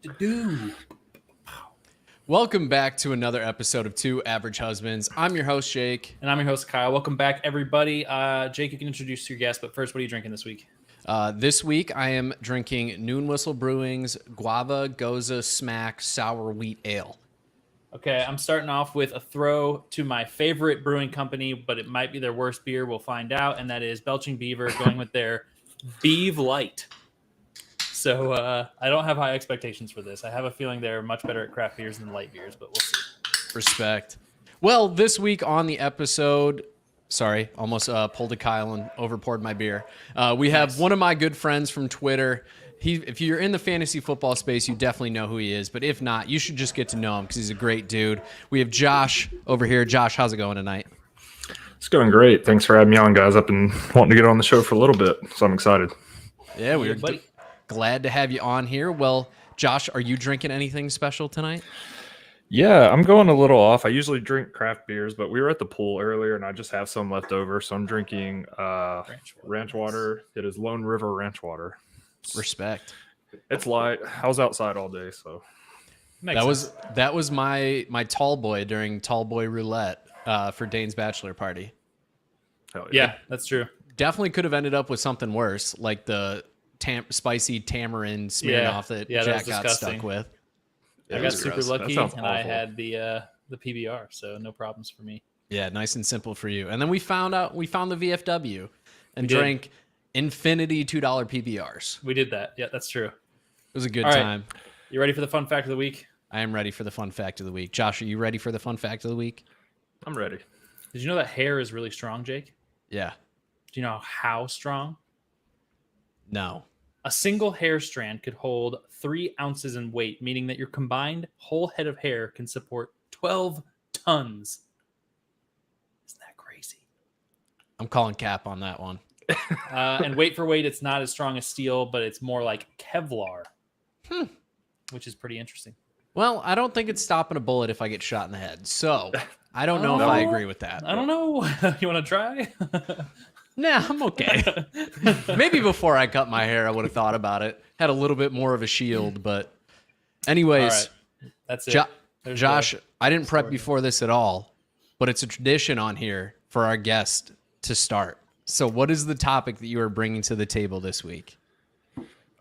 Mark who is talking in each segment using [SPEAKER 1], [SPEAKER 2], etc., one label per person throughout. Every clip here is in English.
[SPEAKER 1] Do.
[SPEAKER 2] Welcome back to another episode of Two Average Husbands. I'm your host, Jake.
[SPEAKER 1] And I'm your host, Kyle. Welcome back, everybody. Jake, you can introduce your guest, but first, what are you drinking this week?
[SPEAKER 2] This week, I am drinking Noon Whistle Brewing's Guava Goza Smack Sour Wheat Ale.
[SPEAKER 1] Okay, I'm starting off with a throw to my favorite brewing company, but it might be their worst beer. We'll find out, and that is Belching Beaver going with their Beeve Light. So I don't have high expectations for this. I have a feeling they're much better at craft beers than light beers, but we'll see.
[SPEAKER 2] Respect. Well, this week on the episode, sorry, almost pulled a Kyle and overpoured my beer. We have one of my good friends from Twitter. If you're in the fantasy football space, you definitely know who he is. But if not, you should just get to know him because he's a great dude. We have Josh over here. Josh, how's it going tonight?
[SPEAKER 3] It's going great. Thanks for having me on, guys. I've been wanting to get on the show for a little bit, so I'm excited.
[SPEAKER 2] Yeah, we're glad to have you on here. Well, Josh, are you drinking anything special tonight?
[SPEAKER 3] Yeah, I'm going a little off. I usually drink craft beers, but we were at the pool earlier, and I just have some left over, so I'm drinking ranch water. It is Lone River ranch water.
[SPEAKER 2] Respect.
[SPEAKER 3] It's light. I was outside all day, so
[SPEAKER 2] that was my tall boy during tall boy roulette for Dane's bachelor party.
[SPEAKER 3] Hell
[SPEAKER 1] Yeah, that's true.
[SPEAKER 2] Definitely could have ended up with something worse, like the spicy tamarind Smirnoff that Jack got stuck with.
[SPEAKER 1] I got super lucky, and I had the PBR, so no problems for me.
[SPEAKER 2] Yeah, nice and simple for you. And then we found the VFW and drank infinity $2 PBRs.
[SPEAKER 1] We did that. Yeah, that's true. It
[SPEAKER 2] was a good time.
[SPEAKER 1] You ready for the fun fact of the week?
[SPEAKER 2] I am ready for the fun fact of the week. Josh, are you ready for the fun fact of the week?
[SPEAKER 3] I'm ready.
[SPEAKER 1] Did you know that hair is really strong, Jake?
[SPEAKER 2] Yeah.
[SPEAKER 1] Do you know how strong?
[SPEAKER 2] No.
[SPEAKER 1] A single hair strand could hold 3 ounces in weight, meaning that your combined whole head of hair can support 12 tons. Isn't that crazy?
[SPEAKER 2] I'm calling cap on that one.
[SPEAKER 1] And weight for weight, it's not as strong as steel, but it's more like Kevlar, which is pretty interesting.
[SPEAKER 2] Well, I don't think it's stopping a bullet if I get shot in the head. So I don't know if I agree with that.
[SPEAKER 1] I don't know. You want to try?
[SPEAKER 2] Nah, I'm okay. Maybe before I cut my hair, I would have thought about it. Had a little bit more of a shield, but anyways,
[SPEAKER 1] right. That's it.
[SPEAKER 2] Josh, I didn't prep before this at all, but it's a tradition on here for our guest to start. So what is the topic that you are bringing to the table this week?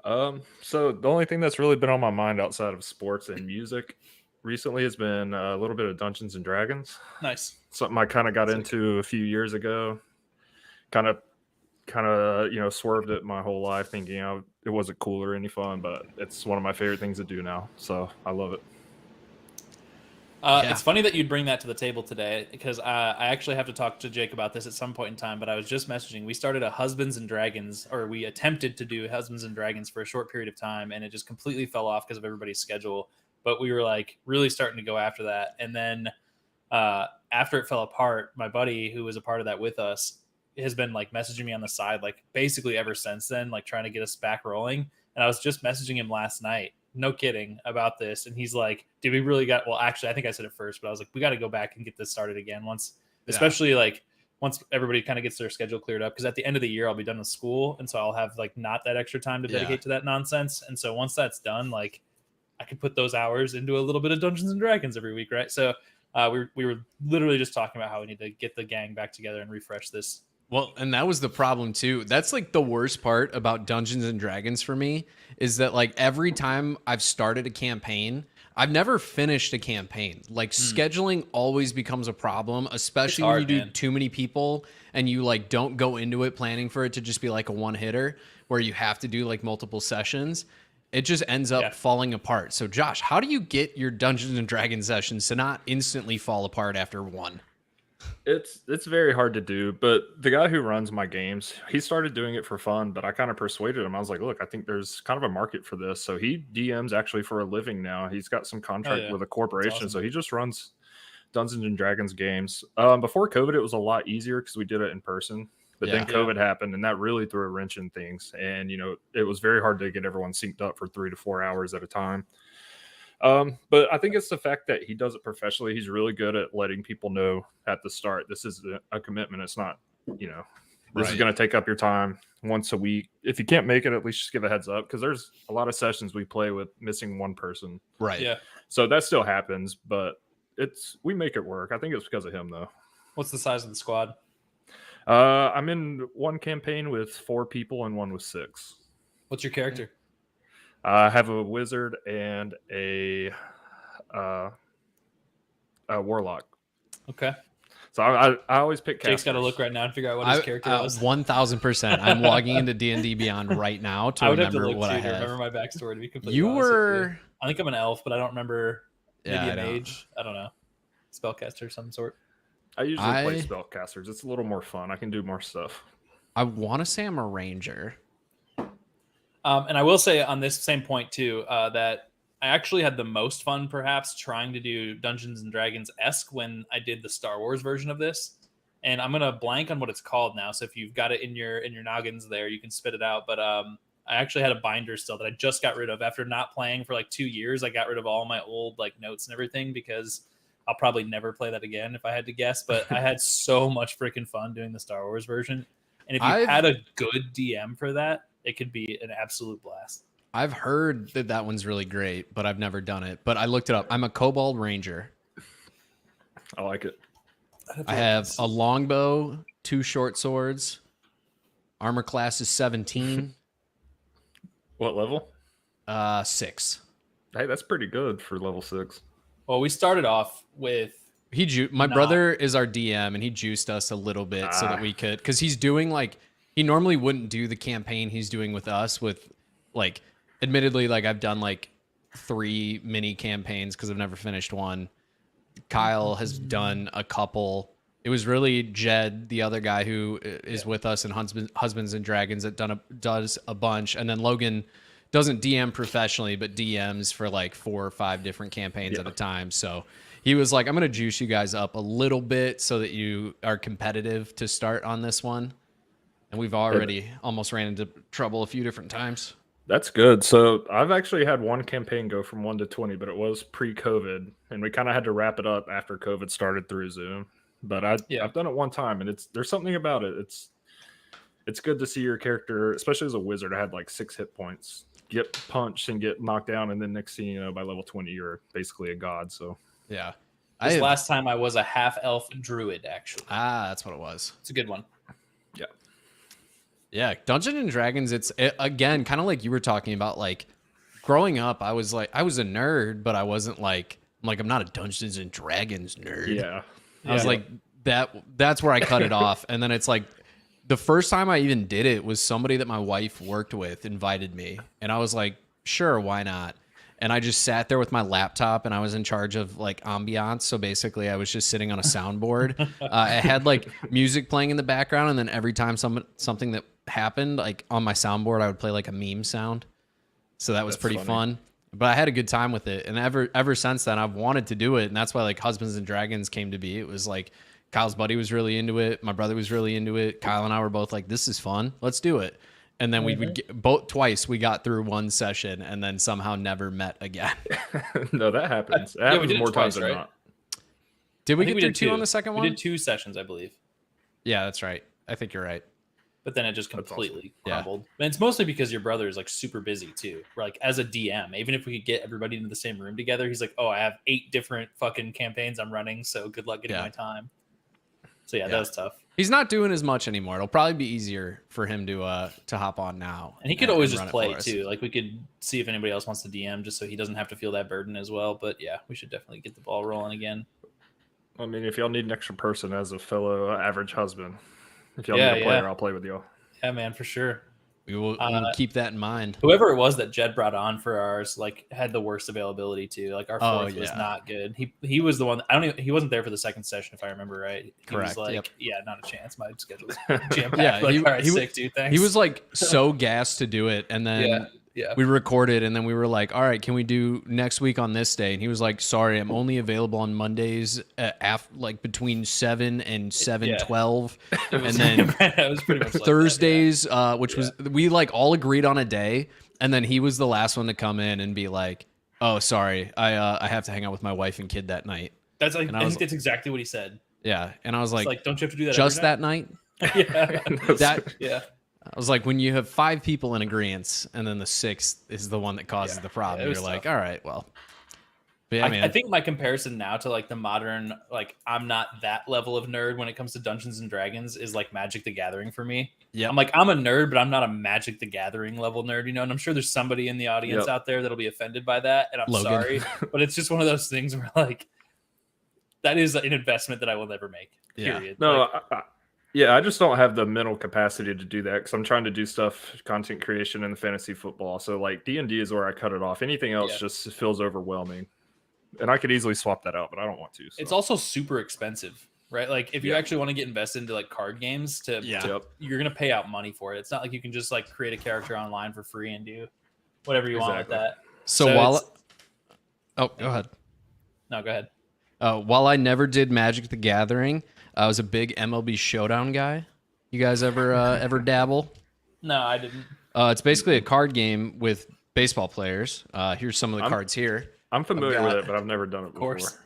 [SPEAKER 3] So the only thing that's really been on my mind outside of sports and music recently has been a little bit of Dungeons and Dragons.
[SPEAKER 1] Nice.
[SPEAKER 3] Something I kind of got into a few years ago. Kind of swerved it my whole life, thinking it wasn't cool or any fun, but it's one of my favorite things to do now. So I love it.
[SPEAKER 1] It's funny that you'd bring that to the table today, because I actually have to talk to Jake about this at some point in time, but I was just messaging. We started a Husbands and Dragons, or we attempted to do Husbands and Dragons for a short period of time, and it just completely fell off because of everybody's schedule. But we were like really starting to go after that. And then after it fell apart, my buddy who was a part of that with us has been like messaging me on the side, like basically ever since then, like trying to get us back rolling. And I was just messaging him last night, no kidding, about this. And he's like, "Did we really well, actually, I think I said it first, but I was like, we got to go back and get this started again especially like once everybody kind of gets their schedule cleared up. Cause at the end of the year, I'll be done with school. And so I'll have like not that extra time to dedicate to that nonsense. And so once that's done, like I could put those hours into a little bit of Dungeons and Dragons every week. Right. So we were literally just talking about how we need to get the gang back together and refresh this.
[SPEAKER 2] Well, and that was the problem too. That's like the worst part about Dungeons and Dragons for me, is that like every time I've started a campaign, I've never finished a campaign. Like scheduling always becomes a problem, especially when you do too many people and you like don't go into it planning for it to just be like a one hitter where you have to do like multiple sessions. It just ends up falling apart. So Josh, how do you get your Dungeons and Dragons sessions to not instantly fall apart after one?
[SPEAKER 3] It's very hard to do, but the guy who runs my games, he started doing it for fun, but I kind of persuaded him. I was like, look, I think there's kind of a market for this. So he DMs actually for a living now. He's got some contract with a corporation. Awesome. So he just runs Dungeons and Dragons games. Before COVID, it was a lot easier because we did it in person. But then COVID happened, and that really threw a wrench in things. And, it was very hard to get everyone synced up for 3 to 4 hours at a time. But I think it's the fact that he does it professionally. He's really good at letting people know at the start, this is a commitment. It's not, This is going to take up your time once a week. If you can't make it, at least just give a heads up, because there's a lot of sessions we play with missing one person.
[SPEAKER 2] Right.
[SPEAKER 1] Yeah.
[SPEAKER 3] So that still happens, but we make it work. I think it's because of him, though.
[SPEAKER 1] What's the size of the squad?
[SPEAKER 3] I'm in one campaign with 4 people and one with 6.
[SPEAKER 1] What's your character?
[SPEAKER 3] I have a wizard and a warlock.
[SPEAKER 1] Okay.
[SPEAKER 3] So I always pick casters.
[SPEAKER 1] Jake's got to look right now and figure out what his character was.
[SPEAKER 2] 1000%. I'm logging into D&D Beyond right now to remember what I have.
[SPEAKER 1] Remember my backstory to be completely
[SPEAKER 2] You
[SPEAKER 1] honest with
[SPEAKER 2] were.
[SPEAKER 1] you. I think I'm an elf, but I don't remember. Maybe
[SPEAKER 2] Yeah,
[SPEAKER 1] a mage. I don't know. Spellcaster of some sort.
[SPEAKER 3] I usually play spellcasters. It's a little more fun. I can do more stuff.
[SPEAKER 2] I want to say I'm a ranger.
[SPEAKER 1] And I will say on this same point too, that I actually had the most fun perhaps trying to do Dungeons and Dragons-esque when I did the Star Wars version of this. And I'm gonna blank on what it's called now. So if you've got it in your noggins there, you can spit it out. But I actually had a binder still that I just got rid of after not playing for like 2 years. I got rid of all my old like notes and everything because I'll probably never play that again if I had to guess. But I had so much freaking fun doing the Star Wars version. And if you had a good DM for that, it could be an absolute blast.
[SPEAKER 2] I've heard that one's really great, but I've never done it. But I looked it up. I'm a kobold ranger.
[SPEAKER 3] I like it.
[SPEAKER 2] I have a longbow, 2 short swords. Armor class is 17.
[SPEAKER 3] What level?
[SPEAKER 2] 6.
[SPEAKER 3] Hey, that's pretty good for level 6.
[SPEAKER 1] Well, we started off with
[SPEAKER 2] My brother is our DM, and he juiced us a little bit so that we could, because he's doing like, he normally wouldn't do the campaign he's doing with us with like, admittedly, like I've done like 3 mini campaigns because I've never finished one. Kyle has done a couple. It was really Jed, the other guy who is with us in Husbands and Dragons, that does a bunch. And then Logan doesn't DM professionally, but DMs for like 4 or 5 different campaigns at a time. So he was like, I'm going to juice you guys up a little bit so that you are competitive to start on this one. And we've already almost ran into trouble a few different times.
[SPEAKER 3] That's good. So I've actually had one campaign go from 1 to 20, but it was pre-COVID, and we kind of had to wrap it up after COVID started through Zoom. But I've done it one time, and there's something about it. It's good to see your character, especially as a wizard. I had like 6 hit points, get punched and get knocked down, and then next thing you know, by level 20, you're basically a god. So
[SPEAKER 2] yeah,
[SPEAKER 1] last time I was a half elf druid actually.
[SPEAKER 2] That's what it was.
[SPEAKER 1] It's a good one.
[SPEAKER 2] Yeah, Dungeons and Dragons, again, kind of like you were talking about, like, growing up, I was a nerd, but I wasn't like, I'm not a Dungeons and Dragons nerd.
[SPEAKER 3] Yeah.
[SPEAKER 2] I was like, that's where I cut it off. And then it's like, the first time I even did it was somebody that my wife worked with invited me. And I was like, sure, why not? And I just sat there with my laptop, and I was in charge of like ambiance. So basically I was just sitting on a soundboard. I had like music playing in the background. And then every time something that happened, like on my soundboard, I would play like a meme sound. So that was pretty fun. But I had a good time with it. And ever since then, I've wanted to do it. And that's why like Husbands and Dragons came to be. It was like Kyle's buddy was really into it. My brother was really into it. Kyle and I were both like, this is fun. Let's do it. And then we would get twice. We got through one session and then somehow never met again.
[SPEAKER 3] No, that happens. It happens more times than not.
[SPEAKER 2] Did we get through 2 on the second one?
[SPEAKER 1] We did 2 sessions, I believe.
[SPEAKER 2] Yeah, that's right. I think you're right.
[SPEAKER 1] But then it just completely crumbled. And it's mostly because your brother is like super busy too. Like as a DM, even if we could get everybody into the same room together, he's like, oh, I have 8 different fucking campaigns I'm running, so good luck getting my time. So that was tough.
[SPEAKER 2] He's not doing as much anymore. It'll probably be easier for him to hop on now.
[SPEAKER 1] And he could always just play too. Like we could see if anybody else wants to DM just so he doesn't have to feel that burden as well. But yeah, we should definitely get the ball rolling again.
[SPEAKER 3] I mean, if y'all need an extra person as a fellow average husband, if y'all need a player, I'll play with y'all.
[SPEAKER 1] Yeah, man, for sure.
[SPEAKER 2] We will keep that in mind.
[SPEAKER 1] Whoever it was that Jed brought on for ours, like, had the worst availability too. Like our fourth was not good. He was the one. He wasn't there for the second session, if I remember right. He was like, yeah, not a chance. My schedule's jam packed.
[SPEAKER 2] Yeah,
[SPEAKER 1] like, all right, sick, dude. Thanks.
[SPEAKER 2] He was like so gassed to do it, and then we recorded, and then we were like, all right, can we do next week on this day? And he was like, sorry, I'm only available on Mondays like between 7 and 7:12, and then
[SPEAKER 1] it was pretty much
[SPEAKER 2] Thursdays, which was we like all agreed on a day, and then he was the last one to come in and be like, oh, sorry, I have to hang out with my wife and kid that night.
[SPEAKER 1] I think that's exactly what he said.
[SPEAKER 2] Yeah, and I was like,
[SPEAKER 1] don't you have to do that
[SPEAKER 2] just that night?
[SPEAKER 1] Yeah.
[SPEAKER 2] That
[SPEAKER 1] Yeah.
[SPEAKER 2] I was like, when you have 5 people in agreement, and then the 6th is the one that causes
[SPEAKER 1] Yeah.
[SPEAKER 2] the problem,
[SPEAKER 1] Yeah, it
[SPEAKER 2] you're
[SPEAKER 1] was
[SPEAKER 2] like,
[SPEAKER 1] tough.
[SPEAKER 2] all right, well. But yeah,
[SPEAKER 1] I
[SPEAKER 2] man.
[SPEAKER 1] think my comparison now to like the modern, like I'm not that level of nerd when it comes to Dungeons and Dragons is like Magic the Gathering for me.
[SPEAKER 2] Yep.
[SPEAKER 1] I'm like, I'm a nerd, but I'm not a Magic the Gathering level nerd, you know? And I'm sure there's somebody in the audience
[SPEAKER 3] Yep.
[SPEAKER 1] out there that'll be offended by that. And I'm
[SPEAKER 2] Logan.
[SPEAKER 1] sorry, but it's just one of those things where like, that is an investment that I will never make,
[SPEAKER 2] Yeah.
[SPEAKER 1] period.
[SPEAKER 3] No,
[SPEAKER 1] Like,
[SPEAKER 3] yeah, I just don't have the mental capacity to do that because I'm trying to do stuff, content creation, and fantasy football. So like D&D is where I cut it off. Anything else
[SPEAKER 1] yeah.
[SPEAKER 3] just feels overwhelming, and I could easily swap that out, but I don't want to. So.
[SPEAKER 1] It's also super expensive, right? Like if you
[SPEAKER 3] Yeah.
[SPEAKER 1] actually want to get invested into like card games
[SPEAKER 2] Yeah.
[SPEAKER 3] Yep.
[SPEAKER 1] you're going to pay out money for it. It's not like you can just like create a character online for free and do whatever you want with
[SPEAKER 3] Exactly.
[SPEAKER 1] that.
[SPEAKER 2] So
[SPEAKER 1] it's-
[SPEAKER 2] go ahead.
[SPEAKER 1] No, go ahead.
[SPEAKER 2] While I never did Magic the Gathering, I was a big MLB Showdown guy. You guys ever dabble?
[SPEAKER 1] No, I didn't.
[SPEAKER 2] It's basically a card game with baseball players. Here's some of the cards here.
[SPEAKER 3] I'm familiar
[SPEAKER 2] got-
[SPEAKER 3] with it, but I've never done it
[SPEAKER 1] Of
[SPEAKER 3] before.
[SPEAKER 1] course.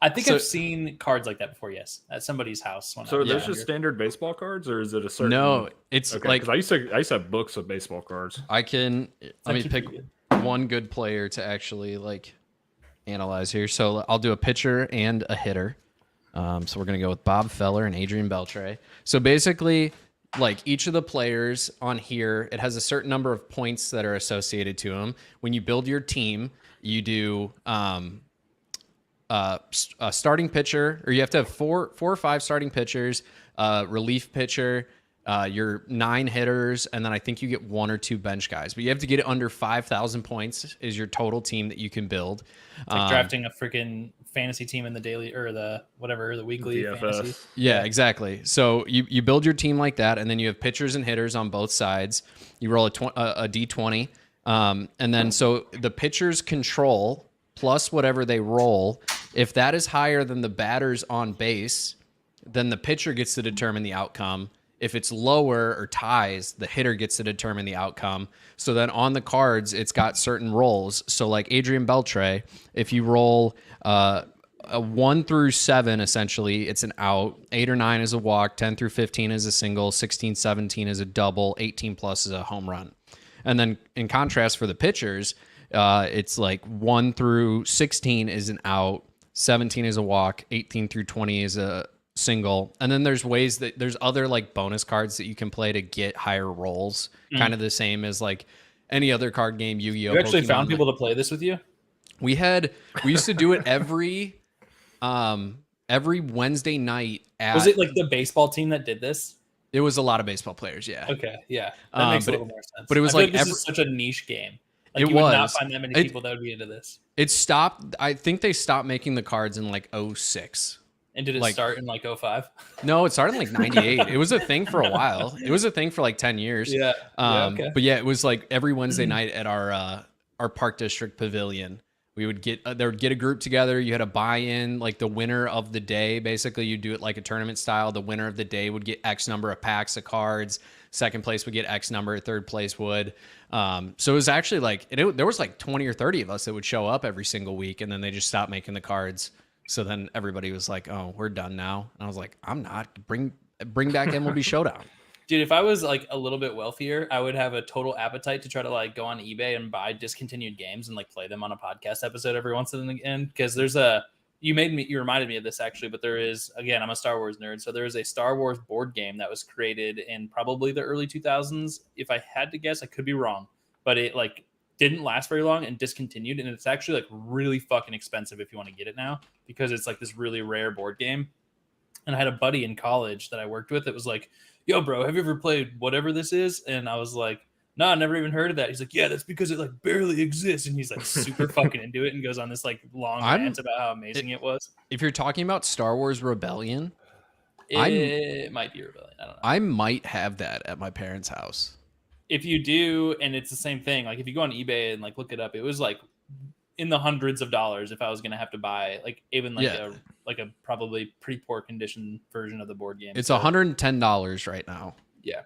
[SPEAKER 1] I think
[SPEAKER 2] So-
[SPEAKER 1] I've seen cards like that before, yes, at somebody's house. When
[SPEAKER 3] So
[SPEAKER 1] I was
[SPEAKER 3] there's
[SPEAKER 1] younger.
[SPEAKER 3] just standard baseball cards, or is it a certain?
[SPEAKER 2] No, it's
[SPEAKER 3] Okay,
[SPEAKER 2] like
[SPEAKER 3] because I used to have books of baseball cards.
[SPEAKER 2] I can let me
[SPEAKER 1] actually
[SPEAKER 2] pick
[SPEAKER 1] pretty
[SPEAKER 2] one good player to actually like analyze here. So I'll do a pitcher and a hitter. So we're gonna go with Bob Feller and Adrian Beltre. So basically, like each of the players on here, it has a certain number of points that are associated to them. When you build your team, you do a starting pitcher, or you have to have four or five starting pitchers, relief pitcher, your 9 hitters, and then I think you get 1 or 2 bench guys. But you have to get it under 5,000 points is your total team that you can build.
[SPEAKER 1] It's like drafting a freaking fantasy team in the daily or the weekly fantasy.
[SPEAKER 3] DFS.
[SPEAKER 2] Yeah, exactly. So you build your team like that, and then you have pitchers and hitters on both sides. You roll a d20, and then so the pitchers control plus whatever they roll. If that is higher than the batters on base, then the pitcher gets to determine the outcome. If it's lower or ties, the hitter gets to determine the outcome. So then on the cards, it's got certain rolls. So like Adrian Beltre, if you roll a 1 through 7, essentially, it's an out. 8 or 9 is a walk. 10 through 15 is a single. 16, 17 is a double. 18 plus is a home run. And then in contrast for the pitchers, it's like 1 through 16 is an out. 17 is a walk. 18 through 20 is a single. And then there's ways that there's other like bonus cards that you can play to get higher rolls, kind of the same as like any other card game. Yu-Gi-Oh!
[SPEAKER 1] You actually
[SPEAKER 2] Pokemon,
[SPEAKER 1] found people to play this with you?
[SPEAKER 2] we used to do it every Wednesday night at,
[SPEAKER 1] Was it like the baseball team that did this?
[SPEAKER 2] it was a lot of baseball players, yeah.
[SPEAKER 1] Okay, yeah, that makes a
[SPEAKER 2] but
[SPEAKER 1] little more sense.
[SPEAKER 2] but it was
[SPEAKER 1] I feel
[SPEAKER 2] like
[SPEAKER 1] this
[SPEAKER 2] every-
[SPEAKER 1] is such a niche game. Like
[SPEAKER 2] It
[SPEAKER 1] you would not
[SPEAKER 2] was.
[SPEAKER 1] find that many
[SPEAKER 2] It-
[SPEAKER 1] people that would be into this.
[SPEAKER 2] It stopped, I think they stopped making the cards in like 06.
[SPEAKER 1] And did it
[SPEAKER 2] like-
[SPEAKER 1] start in like 05?
[SPEAKER 2] No, it started in like 98. It was a thing for a while. It was a thing for like 10 years.
[SPEAKER 1] Yeah. Okay.
[SPEAKER 2] But yeah, it was like every Wednesday night at our Park District Pavilion. We would get they would get a group together. You had a buy-in, like the winner of the day. Basically, you do it like a tournament style. The winner of the day would get X number of packs of cards. Second place would get X number. Third place would. So it was actually like there was like 20 or 30 of us that would show up every single week, and then they just stopped making the cards. So then everybody was like, "Oh, we're done now." And I was like, "I'm not. Bring back MLB Showdown."
[SPEAKER 1] Dude, if I was like a little bit wealthier, I would have a total appetite to try to like go on eBay and buy discontinued games and like play them on a podcast episode every once and again. Because there's you reminded me of this actually, but there is, again, I'm a Star Wars nerd, so there is a Star Wars board game that was created in probably the early 2000s. If I had to guess, I could be wrong, but it like didn't last very long and discontinued, and it's actually like really fucking expensive if you want to get it now because it's like this really rare board game. And I had a buddy in college that I worked with that was like, "Yo, bro, have you ever played whatever this is?" And I was like, "No, I never even heard of that." He's like, "Yeah, that's because it like barely exists." And he's like super fucking into it and goes on this like long rant about how amazing it was.
[SPEAKER 2] If you're talking about Star Wars Rebellion,
[SPEAKER 1] It might be Rebellion. I don't know.
[SPEAKER 2] I might have that at my parents' house.
[SPEAKER 1] If you do, and it's the same thing, like if you go on eBay and like look it up, it was like in the hundreds of dollars if I was gonna have to buy like even like a probably pretty poor condition version of the board game.
[SPEAKER 2] It's
[SPEAKER 1] So,
[SPEAKER 2] $110 right now.
[SPEAKER 1] yeah.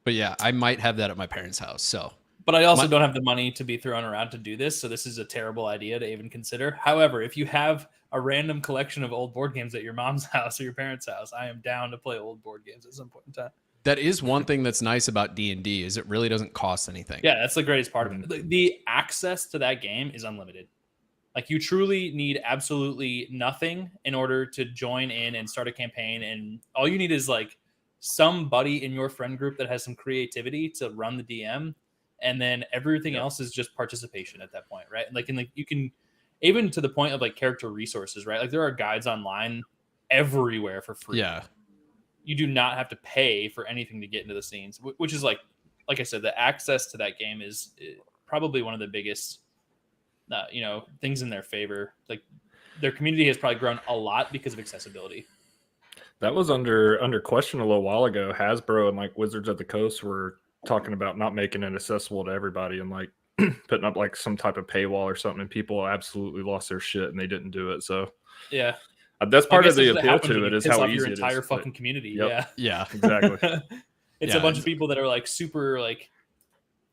[SPEAKER 2] But yeah, I might have that at my parents' house. So
[SPEAKER 1] But I also don't have the money to be thrown around to do this, so this is a terrible idea to even consider. However, if you have a random collection of old board games at your mom's house or your parents' house, I am down to play old board games at some point in time.
[SPEAKER 2] That is one thing that's nice about D&D is it really doesn't cost anything.
[SPEAKER 1] Yeah, that's the greatest part of it. The access to that game is unlimited. Like, you truly need absolutely nothing in order to join in and start a campaign, and all you need is like somebody in your friend group that has some creativity to run the DM, and then everything else is just participation at that point, right? Like, and like you can even to the point of like character resources, right? Like, there are guides online everywhere for free.
[SPEAKER 2] Yeah.
[SPEAKER 1] You do not have to pay for anything to get into the scenes, which is like I said, the access to that game is probably one of the biggest, things in their favor. Like, their community has probably grown a lot because of accessibility.
[SPEAKER 3] That was under question a little while ago. Hasbro and like Wizards of the Coast were talking about not making it accessible to everybody and like putting up like some type of paywall or something, and people absolutely lost their shit and they didn't do it. So
[SPEAKER 1] yeah,
[SPEAKER 3] that's part of the appeal to it is how easy
[SPEAKER 1] your
[SPEAKER 3] it is.
[SPEAKER 1] entire fucking community.
[SPEAKER 3] Yep.
[SPEAKER 2] Yeah,
[SPEAKER 3] exactly.
[SPEAKER 1] It's a bunch of people that are like super like,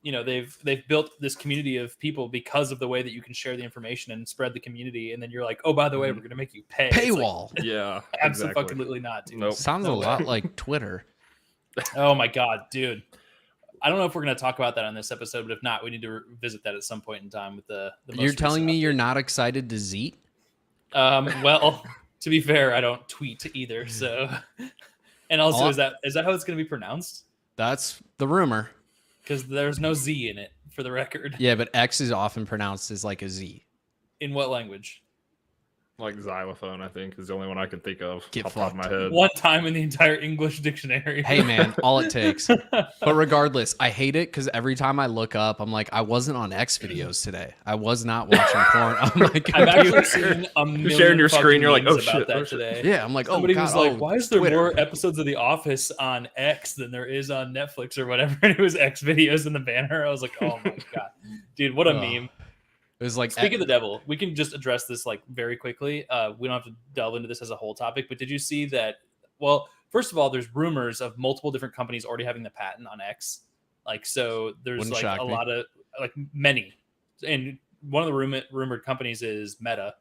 [SPEAKER 1] they've built this community of people because of the way that you can share the information and spread the community. And then you're like, oh, by the way, we're going to make you pay.
[SPEAKER 2] Paywall.
[SPEAKER 1] Like,
[SPEAKER 3] yeah,
[SPEAKER 1] absolutely not. Dude.
[SPEAKER 3] Nope.
[SPEAKER 2] Sounds a lot like Twitter.
[SPEAKER 1] Oh my God, dude. I don't know if we're going to talk about that on this episode, but if not, we need to visit that at some point in time with the
[SPEAKER 2] You're telling me you're not excited to zeet?
[SPEAKER 1] Well, to be fair, I don't tweet either. So, and also, is that how it's going to be pronounced?
[SPEAKER 2] That's the rumor.
[SPEAKER 1] Because there's no Z in it, for the record.
[SPEAKER 2] Yeah, but X is often pronounced as like a Z.
[SPEAKER 1] In what language?
[SPEAKER 3] Like xylophone, I think, is the only one I can think of
[SPEAKER 2] Get
[SPEAKER 3] off the top of my head.
[SPEAKER 1] One time in the entire English dictionary.
[SPEAKER 2] Hey, man, all it takes. But regardless, I hate it because every time I look up, I'm like, I wasn't on X videos today. I was not watching porn on my computer.
[SPEAKER 1] I've actually seen a million
[SPEAKER 3] You're sharing your screen, you're like, oh,
[SPEAKER 1] about
[SPEAKER 3] shit,
[SPEAKER 1] that
[SPEAKER 3] oh, shit.
[SPEAKER 1] today.
[SPEAKER 2] Yeah, I'm like,
[SPEAKER 1] Somebody
[SPEAKER 2] oh, God.
[SPEAKER 1] was like, why is there
[SPEAKER 2] Twitter.
[SPEAKER 1] more episodes of The Office on X than there is on Netflix or whatever? And it was X videos in the banner. I was like, oh my God. Dude, what a meme.
[SPEAKER 2] It was like,
[SPEAKER 1] Speak of the devil, we can just address this like very quickly. We don't have to delve into this as a whole topic, but did you see that? Well, first of all, there's rumors of multiple different companies already having the patent on X. Like, so there's
[SPEAKER 2] Wouldn't
[SPEAKER 1] like
[SPEAKER 2] shock
[SPEAKER 1] a
[SPEAKER 2] me.
[SPEAKER 1] lot of like many, and one of the rumored companies is Meta,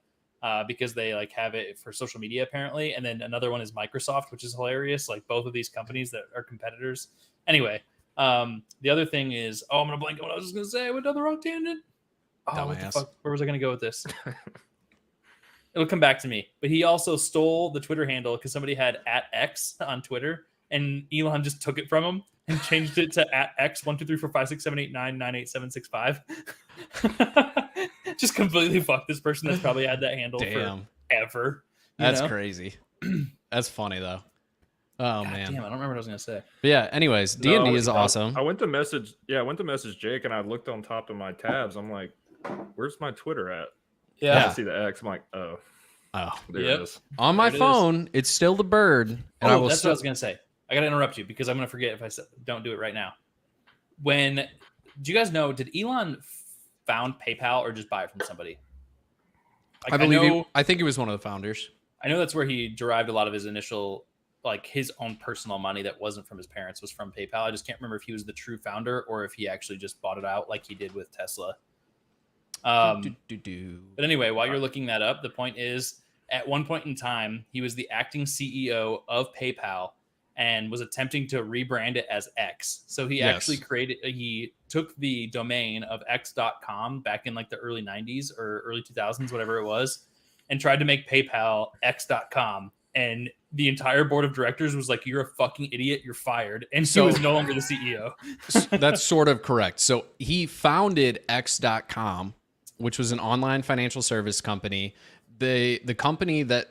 [SPEAKER 1] because they like have it for social media apparently, and then another one is Microsoft, which is hilarious. Like, both of these companies that are competitors. Anyway, the other thing is, I'm gonna blank on what I was just gonna say. I went down the wrong tangent. Oh, what the
[SPEAKER 2] Dumbass.
[SPEAKER 1] fuck? Where was I going to go with this? It'll come back to me. But he also stole the Twitter handle because somebody had @X on Twitter, and Elon just took it from him and changed it to @X 123456789987565. Just completely fucked this person that's probably had that handle forever.
[SPEAKER 2] That's crazy. That's funny though. Oh,
[SPEAKER 1] God
[SPEAKER 2] man.
[SPEAKER 1] damn, I don't remember what I was going to say.
[SPEAKER 2] But yeah, anyways, D&D is awesome.
[SPEAKER 3] I went to message Jake and I looked on top of my tabs. I'm like, where's my Twitter at?
[SPEAKER 1] Yeah.
[SPEAKER 3] I see the X. I'm like, oh, there it is.
[SPEAKER 2] On my phone, it's still the bird. And
[SPEAKER 1] that's what I was going to say. I got to interrupt you because I'm going to forget if I don't do it right now. Do you guys know, did Elon found PayPal or just buy it from somebody? Like,
[SPEAKER 2] I think he was one of the founders.
[SPEAKER 1] I know that's where he derived a lot of his initial, like his own personal money that wasn't from his parents, was from PayPal. I just can't remember if he was the true founder or if he actually just bought it out like he did with Tesla. But anyway, while you're looking that up, the point is, at one point in time, he was the acting CEO of PayPal and was attempting to rebrand it as X. So he actually he took the domain of x.com back in like the early 90s or early 2000s, whatever it was, and tried to make PayPal x.com. And the entire board of directors was like, you're a fucking idiot, you're fired. And so he was no longer the CEO.
[SPEAKER 2] That's sort of correct. So he founded X.com, which was an online financial service company. The company that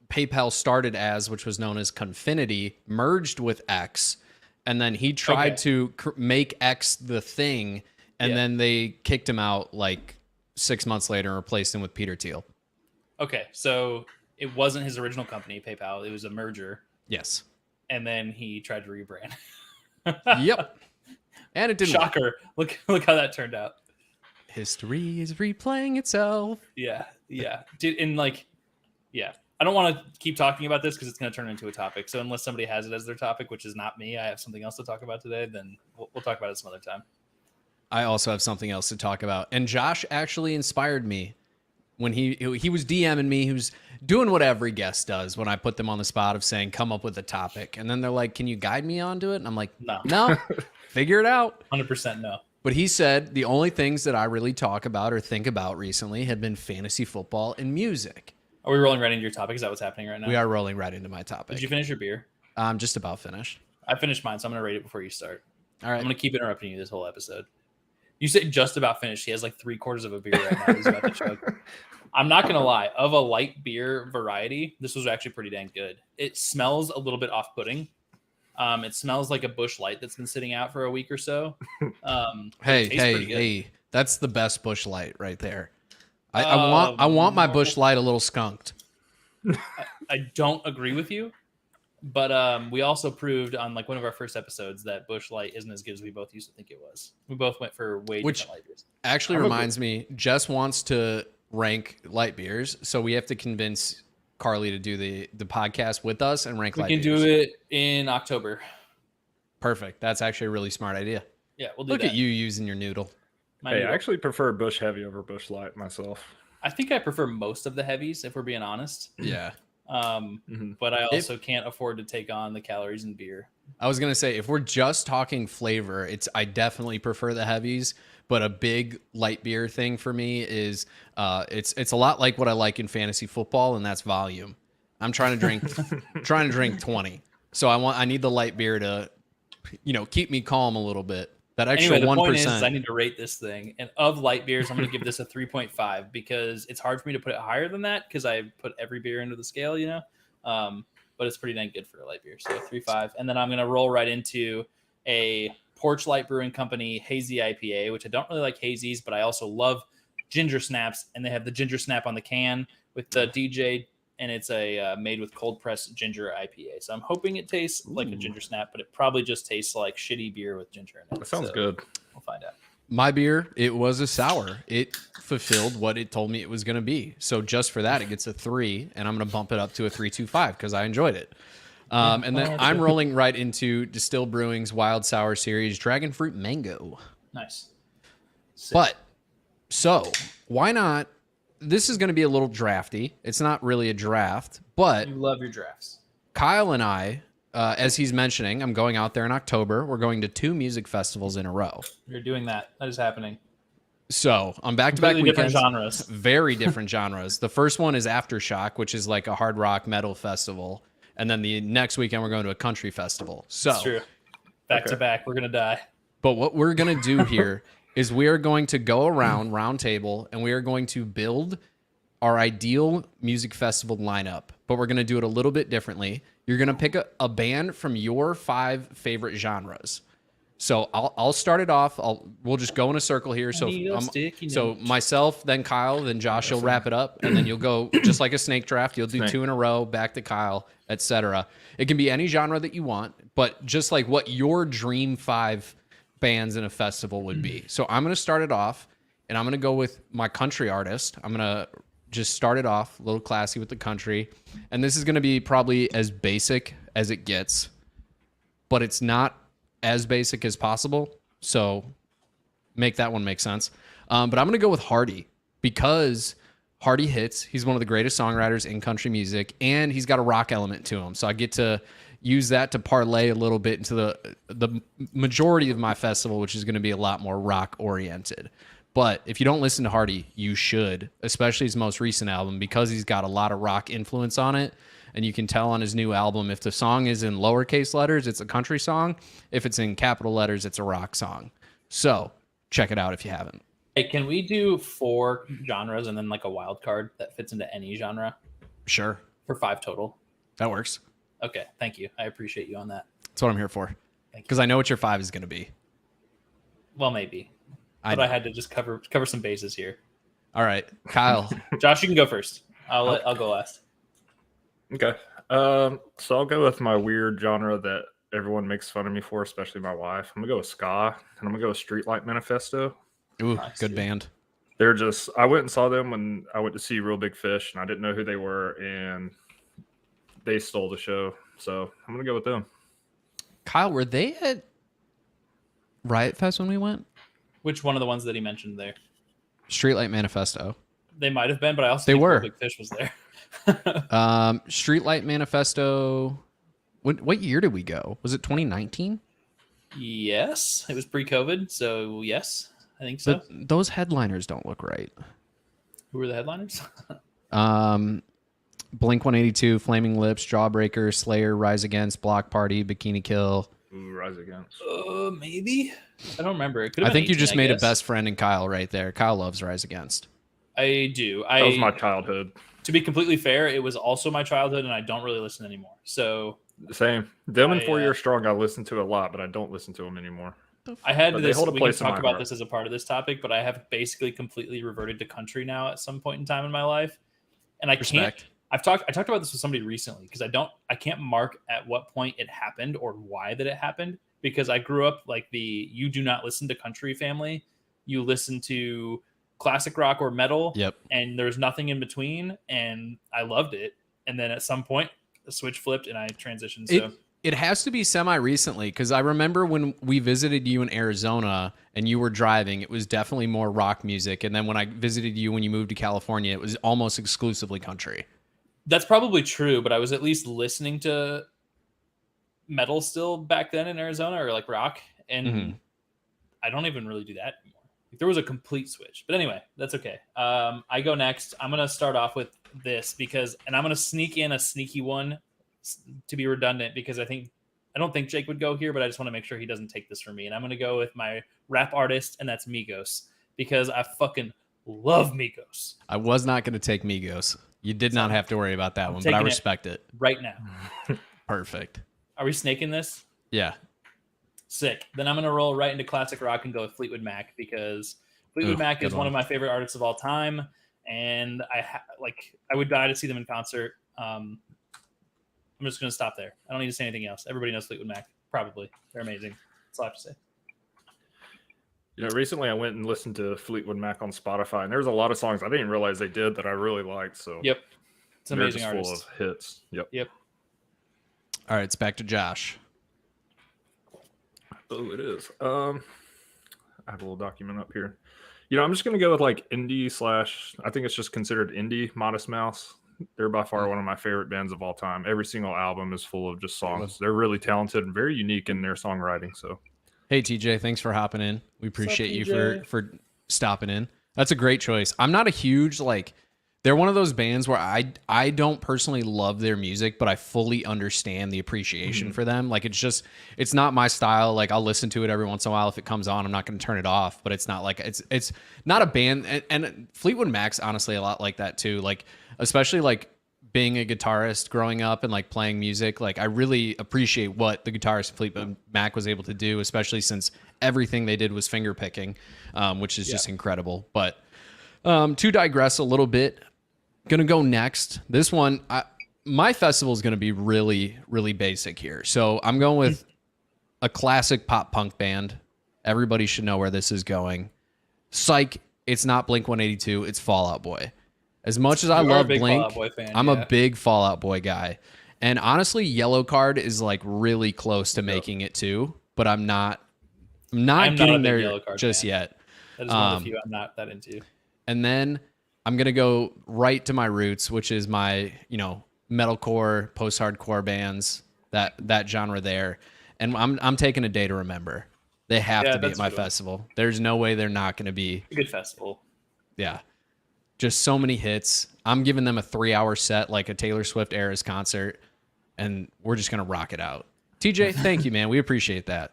[SPEAKER 2] PayPal started as, which was known as Confinity, merged with X. And then he tried to make X the thing. And then they kicked him out like 6 months later and replaced him with Peter Thiel.
[SPEAKER 1] Okay, so it wasn't his original company, PayPal. It was a merger.
[SPEAKER 2] Yes.
[SPEAKER 1] And then he tried to rebrand.
[SPEAKER 2] Yep. And it didn't.
[SPEAKER 1] Shocker. Look how that turned out.
[SPEAKER 2] History is replaying itself.
[SPEAKER 1] Yeah. Dude, and like, yeah. I don't want to keep talking about this because it's going to turn into a topic. So unless somebody has it as their topic, which is not me, I have something else to talk about today, then we'll talk about it some other time.
[SPEAKER 2] I also have something else to talk about. And Josh actually inspired me when he was DMing me. He was doing what every guest does when I put them on the spot of saying, come up with a topic. And then they're like, can you guide me onto it? And I'm like,
[SPEAKER 1] No.
[SPEAKER 2] no, figure it out.
[SPEAKER 1] 100% no.
[SPEAKER 2] But he said the only things that I really talk about or think about recently have been fantasy football and music.
[SPEAKER 1] Are we rolling right into your topic? Is that what's happening right now?
[SPEAKER 2] We are rolling right into my topic.
[SPEAKER 1] Did you finish your beer?
[SPEAKER 2] I'm just about finished.
[SPEAKER 1] I finished mine, so I'm going to rate it before you start.
[SPEAKER 2] All right.
[SPEAKER 1] I'm going to keep interrupting you this whole episode. You say just about finished. He has like 3/4 of a beer right now. He's about to chug. I'm not going to lie. Of a light beer variety, this was actually pretty dang good. It smells a little bit off-putting. It smells like a Busch Light that's been sitting out for a week or so.
[SPEAKER 2] Hey, that's the best Busch Light right there. I want my Busch Light a little skunked.
[SPEAKER 1] I don't agree with you, but we also proved on like one of our first episodes that Busch Light isn't as good as we both used to think it was. We both went for way different light beers.
[SPEAKER 2] Actually reminds me, Jess wants to rank light beers, so we have to convince Carly to do the podcast with us and rank light beers.
[SPEAKER 1] We can do it in October.
[SPEAKER 2] Perfect. That's actually a really smart idea.
[SPEAKER 1] Yeah, we'll do
[SPEAKER 2] Look
[SPEAKER 1] that.
[SPEAKER 2] at you using your noodle.
[SPEAKER 3] I actually prefer Bush Heavy over Bush Light myself.
[SPEAKER 1] I think I prefer most of the heavies, if we're being honest.
[SPEAKER 2] Yeah.
[SPEAKER 1] But I also can't afford to take on the calories in beer.
[SPEAKER 2] I was gonna say, if we're just talking flavor, I definitely prefer the heavies. But a big light beer thing for me is it's a lot like what I like in fantasy football, and that's volume. I'm trying to drink 20. So I need the light beer to, keep me calm a little bit. That extra
[SPEAKER 1] anyway, the
[SPEAKER 2] 1%.
[SPEAKER 1] Point is I need to rate this thing. And of light beers, I'm going to give this a 3.5 because it's hard for me to put it higher than that because I put every beer into the scale, but it's pretty dang good for a light beer. So 3.5. And then I'm going to roll right into a Porch Light Brewing Company Hazy IPA, which I don't really like hazies, but I also love ginger snaps. And they have the ginger snap on the can with the DJ, and it's a made with cold pressed ginger IPA. So I'm hoping it tastes like a ginger snap, but it probably just tastes like shitty beer with ginger in it.
[SPEAKER 3] That sounds good.
[SPEAKER 1] We'll find out.
[SPEAKER 2] My beer, it was a sour. It fulfilled what it told me it was going to be. So just for that, it gets a 3, and I'm going to bump it up to a 3.25 because I enjoyed it. And then I'm rolling right into Distill Brewing's Wild Sour Series Dragon Fruit Mango.
[SPEAKER 1] Nice. Sick.
[SPEAKER 2] But, so, why not? This is going to be a little drafty. It's not really a draft, but
[SPEAKER 1] You love your drafts.
[SPEAKER 2] Kyle and I, as he's mentioning, I'm going out there in October. We're going to 2 music festivals in a row.
[SPEAKER 1] You're doing that. That is happening.
[SPEAKER 2] So on back-to-back
[SPEAKER 1] Completely
[SPEAKER 2] weekends,
[SPEAKER 1] different genres.
[SPEAKER 2] very different genres. The first one is Aftershock, which is like a hard rock metal festival, and then the next weekend we're going to a country festival. So
[SPEAKER 1] It's true. Back to back, we're gonna die.
[SPEAKER 2] But what we're going to do here is we are going to go around round table and we are going to build our ideal music festival lineup, but we're going to do it a little bit differently. You're going to pick a band from your 5 favorite genres. So I'll start it off. We'll just go in a circle here. So myself, then Kyle, then Josh, you'll wrap it up, and then you'll go just like a snake draft. You'll do 2 in a row, back to Kyle, etc. It can be any genre that you want, but just like what your dream 5 bands in a festival would be. So I'm going to start it off, and I'm going to go with my country artist. I'm going to just start it off a little classy with the country, and this is going to be probably as basic as it gets, but it's not as basic as possible, so make that one make sense. But I'm going to go with Hardy because Hardy hits. He's one of the greatest songwriters in country music, and he's got a rock element to him. So I get to use that to parlay a little bit into the majority of my festival, which is going to be a lot more rock oriented. But if you don't listen to Hardy, you should, especially his most recent album, because he's got a lot of rock influence on it. And you can tell on his new album, if the song is in lowercase letters, it's a country song. If it's in capital letters, it's a rock song. So check it out if you haven't.
[SPEAKER 1] Hey, can we do 4 genres and then like a wild card that fits into any genre
[SPEAKER 2] Sure.
[SPEAKER 1] for 5 total?
[SPEAKER 2] That works.
[SPEAKER 1] Okay, thank you. I appreciate you on that.
[SPEAKER 2] That's what I'm here for.
[SPEAKER 1] Thank you.
[SPEAKER 2] Because I know what your 5 is going to be.
[SPEAKER 1] Well, maybe. But I had to just cover some bases here.
[SPEAKER 2] All right, Kyle.
[SPEAKER 1] Josh, you can go first. I'll go last.
[SPEAKER 3] Okay. So I'll go with my weird genre that everyone makes fun of me for, especially my wife. I'm gonna go with ska, and I'm gonna go with Streetlight Manifesto.
[SPEAKER 2] Ooh,
[SPEAKER 1] Nice,
[SPEAKER 2] good
[SPEAKER 1] dude.
[SPEAKER 2] band.
[SPEAKER 3] I went and saw them when I went to see Real Big Fish, and I didn't know who they were, and they stole the show. So I'm gonna go with them.
[SPEAKER 2] Kyle, were they at Riot Fest when we went?
[SPEAKER 1] Which one of the ones that he mentioned there?
[SPEAKER 2] Streetlight Manifesto.
[SPEAKER 1] They might have been, but I also
[SPEAKER 2] They
[SPEAKER 1] think
[SPEAKER 2] were.
[SPEAKER 1] Little Big Fish was there.
[SPEAKER 2] Streetlight Manifesto. What year did we go? Was it 2019?
[SPEAKER 1] Yes, it was pre-COVID, so yes, I think so.
[SPEAKER 2] But those headliners don't look right.
[SPEAKER 1] Who were the headliners?
[SPEAKER 2] Blink 182, Flaming Lips, Jawbreaker, Slayer, Rise Against, Block Party, Bikini Kill.
[SPEAKER 3] Ooh, Rise Against.
[SPEAKER 1] Maybe. I don't remember. It could
[SPEAKER 2] I
[SPEAKER 1] have
[SPEAKER 2] think
[SPEAKER 1] been
[SPEAKER 2] you just
[SPEAKER 1] 18,
[SPEAKER 2] made
[SPEAKER 1] I
[SPEAKER 2] a
[SPEAKER 1] guess.
[SPEAKER 2] best friend in Kyle right there. Kyle loves Rise Against.
[SPEAKER 1] I do.
[SPEAKER 3] That was my childhood.
[SPEAKER 1] To be completely fair, it was also my childhood, and I don't really listen anymore. So
[SPEAKER 3] Same. Them and 4
[SPEAKER 1] I,
[SPEAKER 3] Year Strong, I listen to a lot, but I don't listen to them anymore.
[SPEAKER 1] I had
[SPEAKER 3] But they
[SPEAKER 1] this.
[SPEAKER 3] hold a
[SPEAKER 1] We can
[SPEAKER 3] place in
[SPEAKER 1] talk
[SPEAKER 3] my
[SPEAKER 1] about
[SPEAKER 3] heart.
[SPEAKER 1] this as a part of this topic, but I have basically completely reverted to country now at some point in time in my life, and I
[SPEAKER 2] Respect.
[SPEAKER 1] can't. I talked about this with somebody recently because I can't mark at what point it happened or why that it happened, because I grew up like the you do not listen to country family. You listen to classic rock or metal.
[SPEAKER 2] Yep.
[SPEAKER 1] And there's nothing in between, and I loved it. And then at some point the switch flipped and I transitioned. So
[SPEAKER 2] It has to be semi-recently, because I remember when we visited you in Arizona and you were driving, it was definitely more rock music. And then when I visited you when you moved to California, it was almost exclusively country.
[SPEAKER 1] that's probably true, but I was at least listening to metal still back then in Arizona, or like rock, and
[SPEAKER 2] Mhm.
[SPEAKER 1] I don't even really do that anymore. Like, there was a complete switch, but anyway, that's okay. I go next. I'm gonna start off with this and I'm gonna sneak in a sneaky one to be redundant, because I don't think Jake would go here, but I just want to make sure he doesn't take this from me. And I'm gonna go with my rap artist, and that's Migos, because I fucking love Migos
[SPEAKER 2] I was not going to take Migos. You did not have to worry about that one, but I
[SPEAKER 1] taking it.
[SPEAKER 2] respect it.
[SPEAKER 1] right now.
[SPEAKER 2] Perfect.
[SPEAKER 1] Are we snaking this?
[SPEAKER 2] Yeah.
[SPEAKER 1] Sick. Then I'm gonna roll right into classic rock and go with Fleetwood Mac, because Fleetwood
[SPEAKER 2] Ooh,
[SPEAKER 1] Mac
[SPEAKER 2] good
[SPEAKER 1] is one
[SPEAKER 2] one.
[SPEAKER 1] of my favorite artists of all time, and I would die to see them in concert. I'm just gonna stop there. I don't need to say anything else. Everybody knows Fleetwood Mac. Probably they're amazing. That's all I have to say.
[SPEAKER 3] You know, recently I went and listened to Fleetwood Mac on Spotify, and there's a lot of songs I didn't realize they did that I really liked. So
[SPEAKER 1] Yep, it's an
[SPEAKER 3] they're
[SPEAKER 1] amazing
[SPEAKER 3] just
[SPEAKER 1] artist.
[SPEAKER 3] full of hits. Yep.
[SPEAKER 1] Yep.
[SPEAKER 2] All right, it's back to Josh.
[SPEAKER 3] Oh, it is. I have a little document up here. You know, I'm just gonna go with like indie slash. I think it's just considered indie. Modest Mouse. They're by far one of my favorite bands of all time. Every single album is full of just songs. They're really talented and very unique in their songwriting. So
[SPEAKER 2] Hey, TJ, thanks for hopping in. We appreciate you
[SPEAKER 1] TJ?
[SPEAKER 2] for stopping in. That's a great choice. I'm not a huge, they're one of those bands where I don't personally love their music, but I fully understand the appreciation for them. Like, it's not my style. Like, I'll listen to it every once in a while if it comes on. I'm not going to turn it off, but it's not like it's not a band. And Fleetwood Mac's honestly a lot like that too. Like, especially like being a guitarist growing up and like playing music, like I really appreciate what the guitarist Fleetwood Mac was able to do, especially since everything they did was finger picking, which is just incredible. But to digress a little bit, gonna go next. This one, my festival is gonna be really, really basic here. So I'm going with a classic pop punk band. Everybody should know where this is going. Psych, it's not Blink 182, it's Fall Out Boy. As much as I
[SPEAKER 1] You are a
[SPEAKER 2] love
[SPEAKER 1] big Fall
[SPEAKER 2] Blink,
[SPEAKER 1] Out Boy fan,
[SPEAKER 2] I'm
[SPEAKER 1] yeah.
[SPEAKER 2] a big Fall Out Boy guy. And honestly, Yellow Card is like really close to making it too, but I'm not
[SPEAKER 1] I'm not a
[SPEAKER 2] getting
[SPEAKER 1] big
[SPEAKER 2] there
[SPEAKER 1] Yellow Card
[SPEAKER 2] just
[SPEAKER 1] fan.
[SPEAKER 2] yet.
[SPEAKER 1] That is one of the few I'm not that into.
[SPEAKER 2] And then I'm gonna go right to my roots, which is my, metalcore, post-hardcore bands, that genre there. And I'm taking A Day to Remember. They have
[SPEAKER 1] Yeah,
[SPEAKER 2] to be
[SPEAKER 1] that's
[SPEAKER 2] at my
[SPEAKER 1] a good one.
[SPEAKER 2] festival. There's no way they're not gonna be.
[SPEAKER 1] A good festival.
[SPEAKER 2] Yeah. Just so many hits. I'm giving them a 3-hour set like a Taylor Swift Eras concert, and we're just gonna rock it out. TJ, thank you, man. We appreciate that.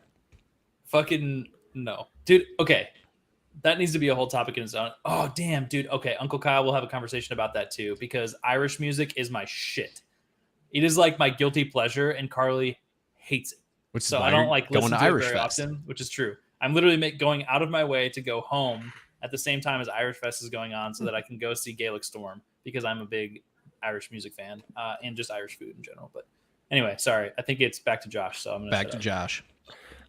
[SPEAKER 1] Fucking no, dude. Okay, that needs to be a whole topic in its own. Oh damn, dude. Okay, Uncle Kyle will have a conversation about that too, because Irish music is my shit. It is like my guilty pleasure, and Carly hates it.
[SPEAKER 2] Which is
[SPEAKER 1] So
[SPEAKER 2] why
[SPEAKER 1] I don't
[SPEAKER 2] you're
[SPEAKER 1] like
[SPEAKER 2] going
[SPEAKER 1] listen
[SPEAKER 2] to
[SPEAKER 1] to
[SPEAKER 2] Irish
[SPEAKER 1] it very
[SPEAKER 2] Fest.
[SPEAKER 1] often, which is true. I'm literally going out of my way to go home at the same time as Irish Fest is going on, so that I can go see Gaelic Storm, because I'm a big Irish music fan, and just Irish food in general. But anyway, sorry. I think it's back to Josh. So I'm gonna
[SPEAKER 2] Back
[SPEAKER 1] shut
[SPEAKER 2] to
[SPEAKER 1] up.
[SPEAKER 2] Josh.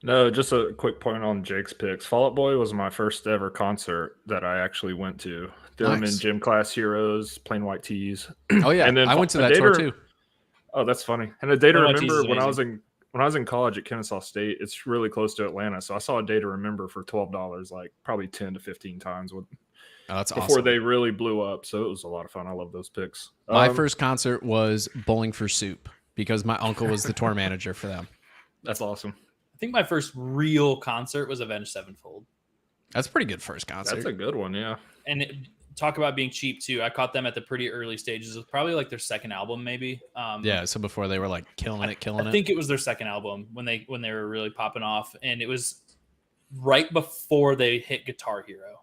[SPEAKER 3] no, just a quick point on Jake's picks. Fall Out Boy was my first ever concert that I actually went to. Them
[SPEAKER 2] Nice.
[SPEAKER 3] in Gym Class Heroes, Plain White Tees.
[SPEAKER 2] Oh yeah,
[SPEAKER 3] And then
[SPEAKER 2] I went to
[SPEAKER 3] A
[SPEAKER 2] that
[SPEAKER 3] Day
[SPEAKER 2] tour
[SPEAKER 3] to-
[SPEAKER 2] too.
[SPEAKER 3] Oh, that's funny. And A Day to
[SPEAKER 1] Plain White Tees
[SPEAKER 3] Remember
[SPEAKER 1] is
[SPEAKER 3] when I was
[SPEAKER 1] amazing.
[SPEAKER 3] when I was in college at Kennesaw State, it's really close to Atlanta. So I saw A Day to Remember for $12, like probably 10 to 15 times
[SPEAKER 2] Oh, that's
[SPEAKER 3] before
[SPEAKER 2] awesome.
[SPEAKER 3] they really blew up. So it was a lot of fun. I love those picks.
[SPEAKER 2] My first concert was Bowling for Soup because my uncle was the tour manager for them.
[SPEAKER 3] That's awesome.
[SPEAKER 1] I think my first real concert was Avenged Sevenfold.
[SPEAKER 2] That's a pretty good first concert.
[SPEAKER 3] That's a good one, yeah.
[SPEAKER 1] And talk about being cheap too. I caught them at the pretty early stages. It was probably like their second album, maybe.
[SPEAKER 2] Yeah, so before they were like killing it.
[SPEAKER 1] I think it was their second album when they were really popping off, and it was right before they hit Guitar Hero,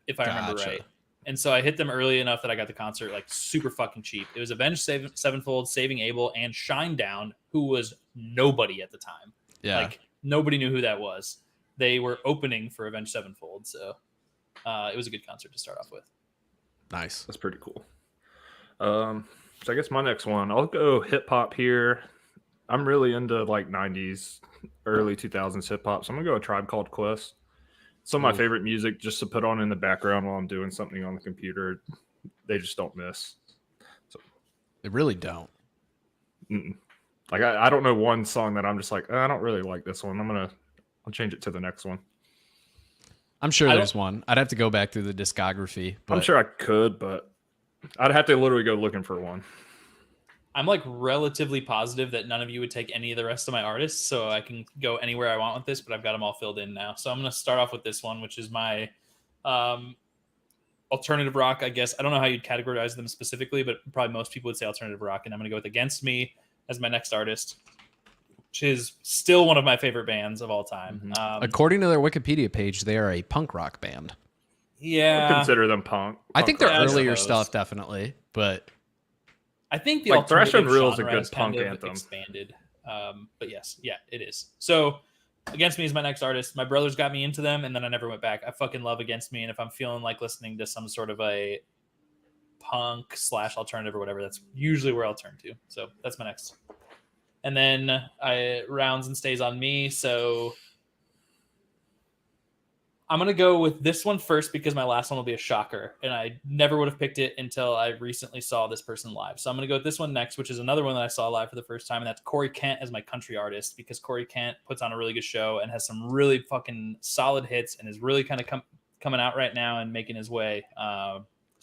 [SPEAKER 1] if I remember right. And so I hit them early enough that I got the concert like super fucking cheap. It was Avenged Sevenfold, Saving Abel, and Shinedown, who was nobody at the time.
[SPEAKER 2] Yeah,
[SPEAKER 1] like nobody knew who that was. They were opening for Avenged Sevenfold, so it was a good concert to start off with.
[SPEAKER 2] Nice.
[SPEAKER 3] That's pretty cool. So I guess my next one, I'll go hip hop here. I'm really into like 90s, early 2000s hip hop. So I'm going to go A Tribe Called Quest. Some of my favorite music just to put on in the background while I'm doing something on the computer. They just don't miss. So
[SPEAKER 2] they really don't.
[SPEAKER 3] Like I don't know one song that I'm just like, I don't really like this one. I'll change it to the next one.
[SPEAKER 2] I'm sure there's one. I'd have to go back through the discography. But
[SPEAKER 3] I'm sure I could, but I'd have to literally go looking for one.
[SPEAKER 1] I'm like relatively positive that none of you would take any of the rest of my artists, so I can go anywhere I want with this, but I've got them all filled in now. So I'm going to start off with this one, which is my alternative rock, I guess. I don't know how you'd categorize them specifically, but probably most people would say alternative rock, and I'm going to go with Against Me as my next artist, which is still one of my favorite bands of all time.
[SPEAKER 2] According to their Wikipedia page, they are a punk rock band.
[SPEAKER 1] Yeah.
[SPEAKER 3] I consider them punk.
[SPEAKER 2] I think their
[SPEAKER 1] rock.
[SPEAKER 2] earlier stuff, definitely, but
[SPEAKER 1] I think the
[SPEAKER 3] like Thrash
[SPEAKER 1] alternative
[SPEAKER 3] Unreal is a
[SPEAKER 1] genre
[SPEAKER 3] good
[SPEAKER 1] has kind
[SPEAKER 3] punk
[SPEAKER 1] of
[SPEAKER 3] anthem.
[SPEAKER 1] expanded. But yes, yeah, it is. So Against Me is my next artist. My brothers got me into them, and then I never went back. I fucking love Against Me, and if I'm feeling like listening to some sort of a punk / alternative or whatever, that's usually where I'll turn to. So that's my next. And then rounds and stays on me. So I'm going to go with this one first because my last one will be a shocker. And I never would have picked it until I recently saw this person live. So I'm going to go with this one next, which is another one that I saw live for the first time. And that's Corey Kent as my country artist, because Corey Kent puts on a really good show and has some really fucking solid hits and is really kind of coming out right now and making his way.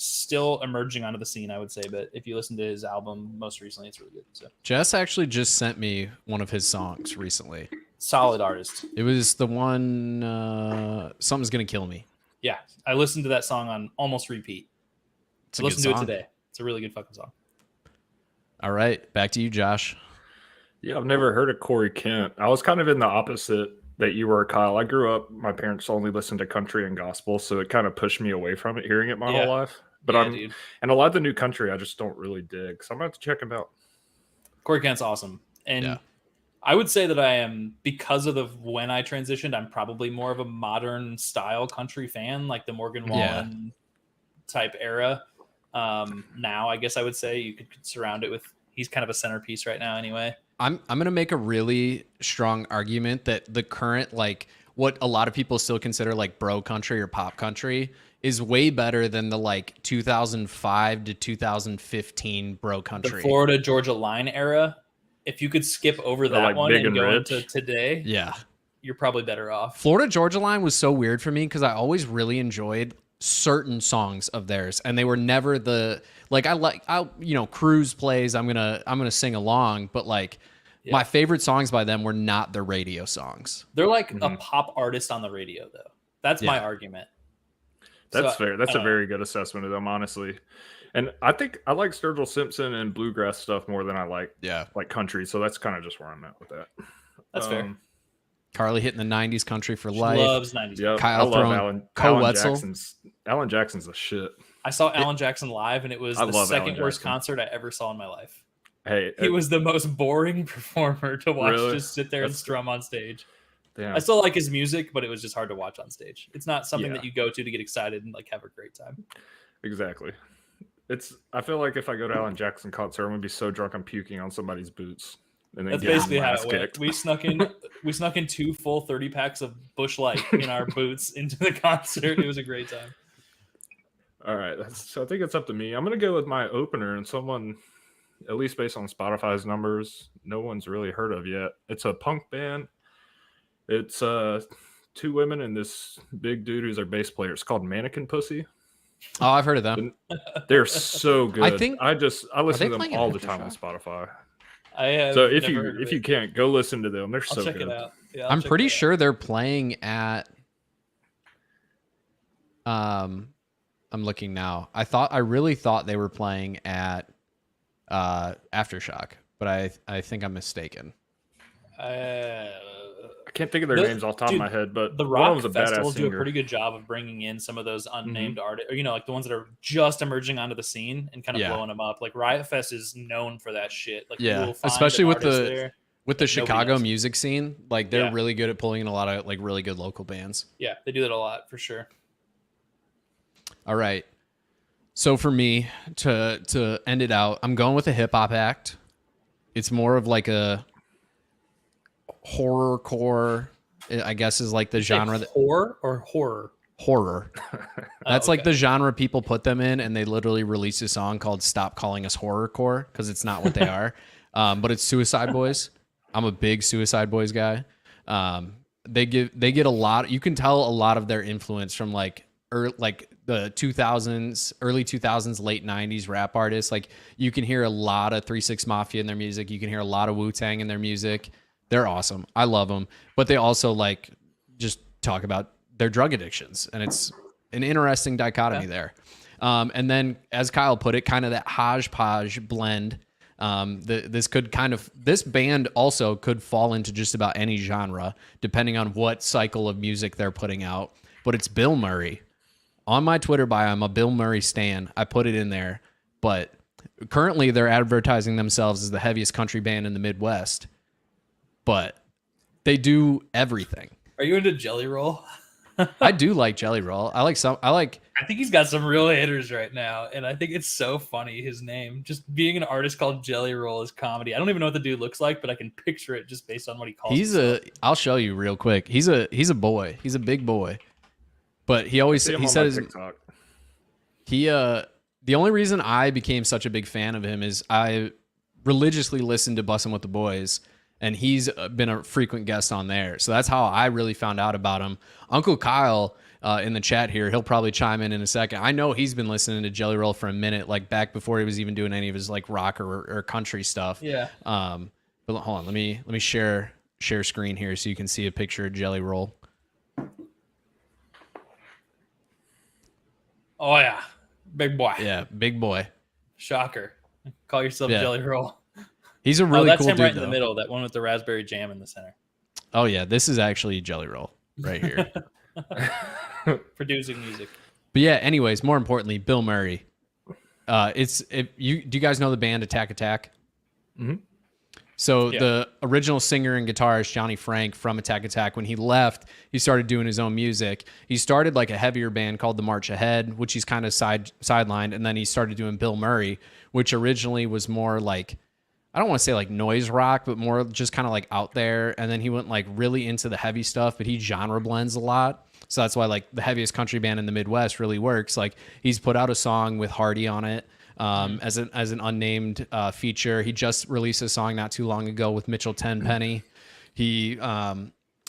[SPEAKER 1] Still emerging onto the scene, I would say. But if you listen to his album most recently, it's really good. So
[SPEAKER 2] Jess actually just sent me one of his songs recently.
[SPEAKER 1] Solid artist.
[SPEAKER 2] It was the one, Something's Gonna Kill Me.
[SPEAKER 1] Yeah, I listened to that song on almost repeat. I listened to it today. It's a really good fucking song.
[SPEAKER 2] All right, back to you, Josh.
[SPEAKER 3] Yeah, I've never heard of Corey Kent. I was kind of in the opposite that you were, Kyle. I grew up, my parents only listened to country and gospel, so it kind of pushed me away from it, hearing it my whole life. But and a lot of the new country I just don't really dig. So I'm gonna have to check him out.
[SPEAKER 1] Corey Kent's awesome. And I would say that I am, because of when I transitioned, I'm probably more of a modern style country fan, like the Morgan Wallen type era. Now, I guess I would say you could surround it with, he's kind of a centerpiece right now anyway.
[SPEAKER 2] I'm going to make a really strong argument that the current, like what a lot of people still consider like bro country or pop country, is way better than the like 2005 to 2015 bro country.
[SPEAKER 1] The Florida Georgia Line era. If you could skip over that like one and go into today, you're probably better off.
[SPEAKER 2] Florida Georgia Line was so weird for me because I always really enjoyed certain songs of theirs, and they were never the like I Cruise plays. I'm gonna sing along, but like my favorite songs by them were not their radio songs.
[SPEAKER 1] They're like a pop artist on the radio, though. That's my argument.
[SPEAKER 3] That's fair. That's a very good assessment of them, honestly. And I think I like Sturgill Simpson and bluegrass stuff more than I like country. So that's kind of just where I'm at with that.
[SPEAKER 1] That's fair.
[SPEAKER 2] Carly hitting the 90s country for
[SPEAKER 1] She
[SPEAKER 2] life.
[SPEAKER 1] loves 90s.
[SPEAKER 3] Yep.
[SPEAKER 2] Kyle throwing
[SPEAKER 3] Alan Jackson's a shit.
[SPEAKER 1] I saw Alan Jackson live, and it was the second worst concert I ever saw in my life.
[SPEAKER 3] Hey,
[SPEAKER 1] he was the most boring performer to watch just sit there and strum on stage.
[SPEAKER 3] Damn.
[SPEAKER 1] I still like his music, but it was just hard to watch on stage. It's not something that you go to get excited and like have a great time.
[SPEAKER 3] Exactly. I feel like if I go to Alan Jackson concert, I'm gonna be so drunk I'm puking on somebody's boots. And then
[SPEAKER 1] that's basically how it went. We snuck in 2 full 30 packs of Busch Light in our boots into the concert. It was a great time.
[SPEAKER 3] All right, so I think it's up to me. I'm gonna go with my opener and someone at least based on Spotify's numbers, no one's really heard of yet. It's a punk band. It's two women and this big dude who's their bass player. It's called Mannequin Pussy.
[SPEAKER 2] Oh, I've heard of them.
[SPEAKER 3] And they're so
[SPEAKER 2] I
[SPEAKER 3] good.
[SPEAKER 2] think
[SPEAKER 3] I
[SPEAKER 2] are
[SPEAKER 3] listen
[SPEAKER 2] they
[SPEAKER 3] to them
[SPEAKER 2] playing at
[SPEAKER 3] all the time on
[SPEAKER 2] Aftershock?
[SPEAKER 3] Spotify.
[SPEAKER 1] I have
[SPEAKER 3] So
[SPEAKER 1] never heard of
[SPEAKER 3] if
[SPEAKER 1] it.
[SPEAKER 3] you can't, go listen to them. They're
[SPEAKER 1] I'll
[SPEAKER 3] so
[SPEAKER 1] check
[SPEAKER 3] good.
[SPEAKER 1] it out. Yeah,
[SPEAKER 2] I'm pretty sure they're playing at I'm looking now. I really thought they were playing at Aftershock, but I think I'm mistaken.
[SPEAKER 3] I can't think of their names off the top of my head, but
[SPEAKER 1] the
[SPEAKER 3] one of
[SPEAKER 1] rock
[SPEAKER 3] them's a badass
[SPEAKER 1] festivals do a
[SPEAKER 3] singer.
[SPEAKER 1] pretty good job of bringing in some of those unnamed artists, or like the ones that are just emerging onto the scene and kind of blowing them up. Like Riot Fest is known for that shit. Like you will find
[SPEAKER 2] especially
[SPEAKER 1] an
[SPEAKER 2] with
[SPEAKER 1] artist
[SPEAKER 2] the
[SPEAKER 1] there.
[SPEAKER 2] Chicago
[SPEAKER 1] knows.
[SPEAKER 2] music scene. Like they're really good at pulling in a lot of like really good local bands.
[SPEAKER 1] Yeah, they do that a lot for sure.
[SPEAKER 2] All right. So for me to end it out, I'm going with a hip hop act. It's more of like a horrorcore, I guess, is like the genre.
[SPEAKER 1] Horror or horror?
[SPEAKER 2] Horror. That's like the genre people put them in, and they literally release a song called "Stop Calling Us Horrorcore" because it's not what they are. But it's Suicide Boys. I'm a big Suicide Boys guy. They get a lot. You can tell a lot of their influence from like the 2000s, early 2000s, late 90s rap artists. Like you can hear a lot of 3 6 Mafia in their music. You can hear a lot of Wu-Tang in their music. They're awesome. I love them. But they also like just talk about their drug addictions. And it's an interesting dichotomy there. And then as Kyle put it, kind of that hodgepodge blend. This band also could fall into just about any genre depending on what cycle of music they're putting out. But it's Bill Murray. On my Twitter bio, I'm a Bill Murray stan. I put it in there, but currently they're advertising themselves as the heaviest country band in the Midwest. But they do everything.
[SPEAKER 1] Are you into Jelly Roll?
[SPEAKER 2] I do like Jelly Roll. I
[SPEAKER 1] think he's got some real hitters right now, and I think it's so funny. His name, just being an artist called Jelly Roll, is comedy. I don't even know what the dude looks like, but I can picture it just based on what he calls.
[SPEAKER 2] I'll show you real quick. He's a boy. He's a big boy. But he says the only reason I became such a big fan of him is I religiously listened to Bussin' with the Boys, and he's been a frequent guest on there. So that's how I really found out about him. Uncle Kyle in the chat here, he'll probably chime in a second. I know he's been listening to Jelly Roll for a minute, like back before he was even doing any of his like rock or country stuff.
[SPEAKER 1] Yeah.
[SPEAKER 2] But hold on, let me share screen here so you can see a picture of Jelly Roll.
[SPEAKER 1] Oh yeah, big boy.
[SPEAKER 2] Yeah, big boy.
[SPEAKER 1] Shocker. Call yourself Jelly Roll.
[SPEAKER 2] He's a really
[SPEAKER 1] that's
[SPEAKER 2] cool
[SPEAKER 1] him
[SPEAKER 2] dude,
[SPEAKER 1] right in the middle. That one with the raspberry jam in the center.
[SPEAKER 2] Oh yeah, this is actually Jelly Roll right here.
[SPEAKER 1] Producing music.
[SPEAKER 2] But yeah, anyways, more importantly, Bill Murray. Do you guys know the band Attack Attack?
[SPEAKER 3] Mm-hmm.
[SPEAKER 2] So the original singer and guitarist Johnny Frank from Attack Attack, when he left, he started doing his own music. He started like a heavier band called The March Ahead, which he's kind of sidelined, and then he started doing Bill Murray, which originally was more like, I don't want to say like noise rock, but more just kind of like out there. And then he went like really into the heavy stuff, but he genre blends a lot. So that's why like the heaviest country band in the Midwest really works. Like he's put out a song with Hardy on it. As an unnamed feature. He just released a song not too long ago with Mitchell Tenpenny. He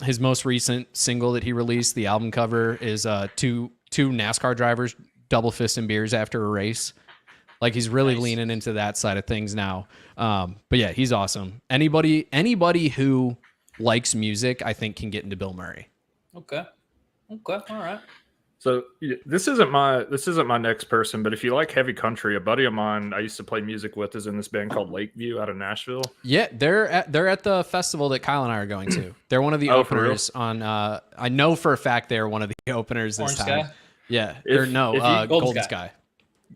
[SPEAKER 2] his most recent single that he released, the album cover is two NASCAR drivers double fisting beers after a race. Like he's really leaning into that side of things now. But yeah, he's awesome. Anybody who likes music, I think, can get into Bill Murray.
[SPEAKER 1] Okay, all right.
[SPEAKER 3] So this isn't my next person, but if you like heavy country, a buddy of mine I used to play music with is in this band called Lakeview out of Nashville.
[SPEAKER 2] Yeah, they're at the festival that Kyle and I are going to. They're one of the openers on. I know for a fact they're one of the openers this
[SPEAKER 1] Orange
[SPEAKER 2] time.
[SPEAKER 1] Sky?
[SPEAKER 2] Yeah,
[SPEAKER 1] Golden
[SPEAKER 2] Sky.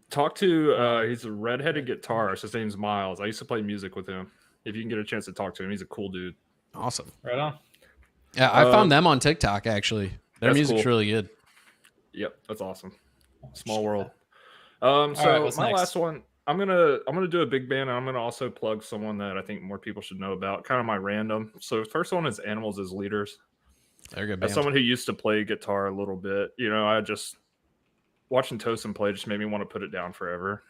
[SPEAKER 3] Talk to he's a redheaded guitarist. His name's Miles. I used to play music with him. If you can get a chance to talk to him, he's a cool dude.
[SPEAKER 2] Awesome.
[SPEAKER 1] Right on.
[SPEAKER 2] Yeah, I found them on TikTok actually. Their music's
[SPEAKER 3] cool.
[SPEAKER 2] really good.
[SPEAKER 3] Yep, that's awesome. Small world.
[SPEAKER 1] right,
[SPEAKER 3] My
[SPEAKER 1] next?
[SPEAKER 3] last one, I'm gonna do a big band, and I'm gonna also plug someone that I think more people should know about. Kind of my random. So first one is Animals as Leaders.
[SPEAKER 2] They're a good
[SPEAKER 3] As
[SPEAKER 2] band.
[SPEAKER 3] someone who used to play guitar a little bit, I just watching Tosin play just made me want to put it down forever.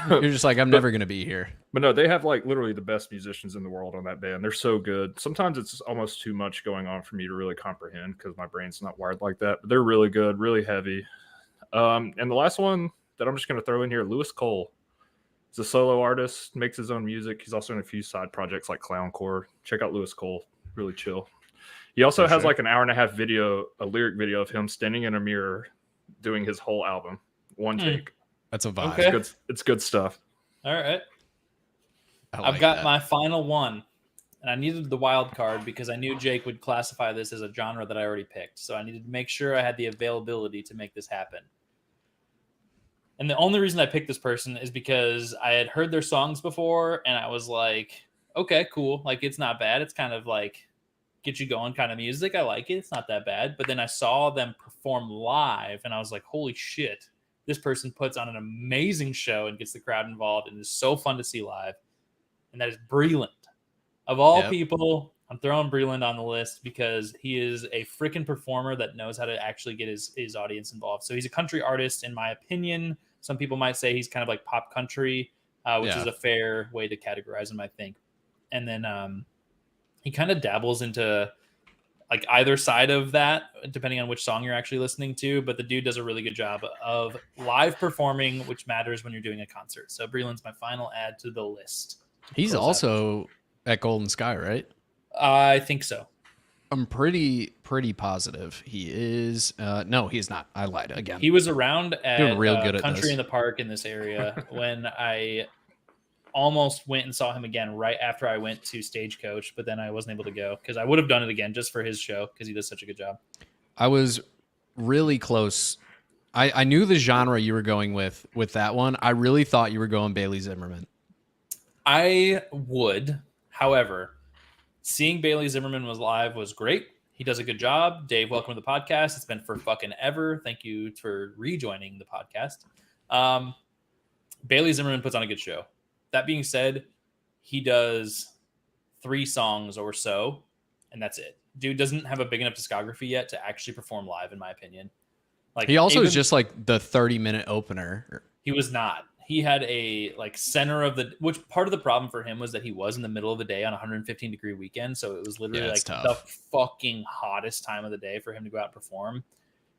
[SPEAKER 2] You're just like, I'm never gonna be here.
[SPEAKER 3] But no, they have like literally the best musicians in the world on that band. They're so good. Sometimes it's almost too much going on for me to really comprehend because my brain's not wired like that. But they're really good, really heavy. And the last one that I'm just going to throw in here, Lewis Cole. He's a solo artist, makes his own music. He's also in a few side projects like Clowncore. Check out Lewis Cole. Really chill. He also has like an hour and a half video, a lyric video of him standing in a mirror doing his whole album. One take.
[SPEAKER 2] That's a vibe.
[SPEAKER 1] Okay.
[SPEAKER 3] It's good stuff.
[SPEAKER 1] All right.
[SPEAKER 2] I've
[SPEAKER 1] got my final one, and I needed the wild card because I knew Jake would classify this as a genre that I already picked. So I needed to make sure I had the availability to make this happen. And the only reason I picked this person is because I had heard their songs before, and I was like, okay, cool. Like, it's not bad. It's kind of like get you going kind of music. I like it. It's not that bad. But then I saw them perform live, and I was like, holy shit. This person puts on an amazing show and gets the crowd involved, and is so fun to see live. And that is Breland. Of all people, I'm throwing Breland on the list because he is a freaking performer that knows how to actually get his audience involved. So he's a country artist, in my opinion. Some people might say he's kind of like pop country, which is a fair way to categorize him, I think. And then he kind of dabbles into like either side of that, depending on which song you're actually listening to. But the dude does a really good job of live performing, which matters when you're doing a concert. So Breland's my final add to the list.
[SPEAKER 2] He's also at Golden Sky, right?
[SPEAKER 1] I think so.
[SPEAKER 2] I'm pretty positive he is. No, he's not. I lied again.
[SPEAKER 1] He was around at
[SPEAKER 2] Doing real good at
[SPEAKER 1] Country
[SPEAKER 2] this.
[SPEAKER 1] in the Park in this area when I almost went and saw him again right after I went to Stagecoach, but then I wasn't able to go because I would have done it again just for his show because he does such a good job.
[SPEAKER 2] I was really close. I knew the genre you were going with that one. I really thought you were going Bailey Zimmerman.
[SPEAKER 1] I would, however, seeing Bailey Zimmerman was live was great. He does a good job. Dave, welcome to the podcast. It's been for fucking ever. Thank you for rejoining the podcast. Bailey Zimmerman puts on a good show. That being said, he does 3 songs or so, and that's it. Dude doesn't have a big enough discography yet to actually perform live, in my opinion. Like
[SPEAKER 2] He also is just like the 30-minute opener.
[SPEAKER 1] He was not. He had a like center of the, which part of the problem for him was that he was in the middle of the day on a 115-degree weekend. So it was literally like the fucking hottest time of the day for him to go out and perform.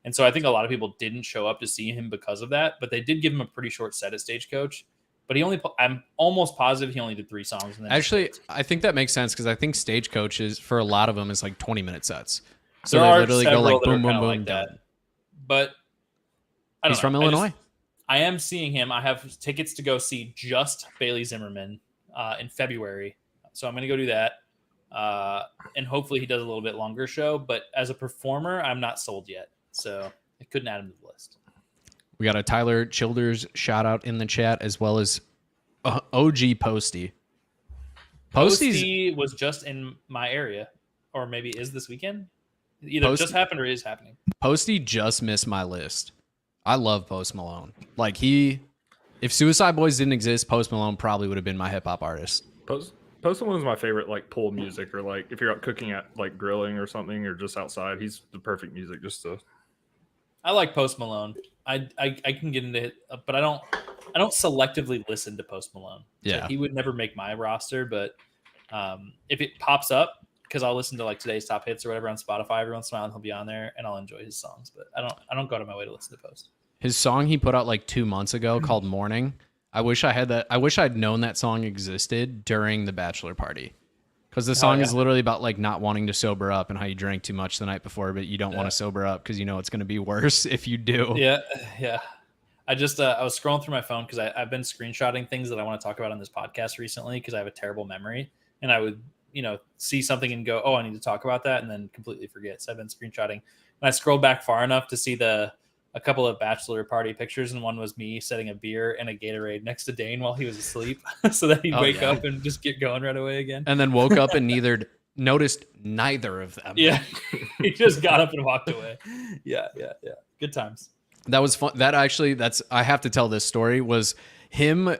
[SPEAKER 1] And so I think a lot of people didn't show up to see him because of that, but they did give him a pretty short set at Stagecoach. But I'm almost positive he only did 3 songs. And then
[SPEAKER 2] actually, I think that makes sense because I think Stagecoach is, for a lot of them, is like 20-minute sets.
[SPEAKER 1] So they literally go like boom, boom, boom, like that. But
[SPEAKER 2] he's from Illinois.
[SPEAKER 1] I am seeing him. I have tickets to go see just Bailey Zimmerman in February. So I'm going to go do that. And hopefully he does a little bit longer show. But as a performer, I'm not sold yet. So I couldn't add him to the list.
[SPEAKER 2] We got a Tyler Childers shout out in the chat, as well as OG Posty.
[SPEAKER 1] Posty was just in my area, or maybe is this weekend. Either just happened or is happening.
[SPEAKER 2] Posty just missed my list. I love Post Malone. Like if Suicide Boys didn't exist, Post Malone probably would have been my hip hop artist.
[SPEAKER 3] Post Malone is my favorite, like pull music, or like if you're out cooking at like grilling or something, or just outside, he's the perfect music just to.
[SPEAKER 1] I like Post Malone. I can get into it, but I don't selectively listen to Post Malone.
[SPEAKER 2] Yeah,
[SPEAKER 1] so he would never make my roster, but if it pops up, because I'll listen to like today's top hits or whatever on Spotify every once in a while, and he'll be on there, and I'll enjoy his songs. But I don't go out of my way to listen to Post.
[SPEAKER 2] His song he put out like 2 months ago called "Morning." I wish I had that. I wish I'd known that song existed during the bachelor party, because the song is literally about like not wanting to sober up and how you drank too much the night before, but you don't want to sober up because you know it's going to be worse if you do.
[SPEAKER 1] Yeah. I just I was scrolling through my phone because I've been screenshotting things that I want to talk about on this podcast recently because I have a terrible memory, and I would see something and go, oh, I need to talk about that, and then completely forget. So I've been screenshotting, and I scrolled back far enough to see a couple of bachelor party pictures, and one was me setting a beer and a Gatorade next to Dane while he was asleep, so that he'd wake up and just get going right away again.
[SPEAKER 2] And then woke up and noticed neither of them.
[SPEAKER 1] Yeah, he just got up and walked away. Yeah. Good times.
[SPEAKER 2] That was fun. I have to tell this story, was him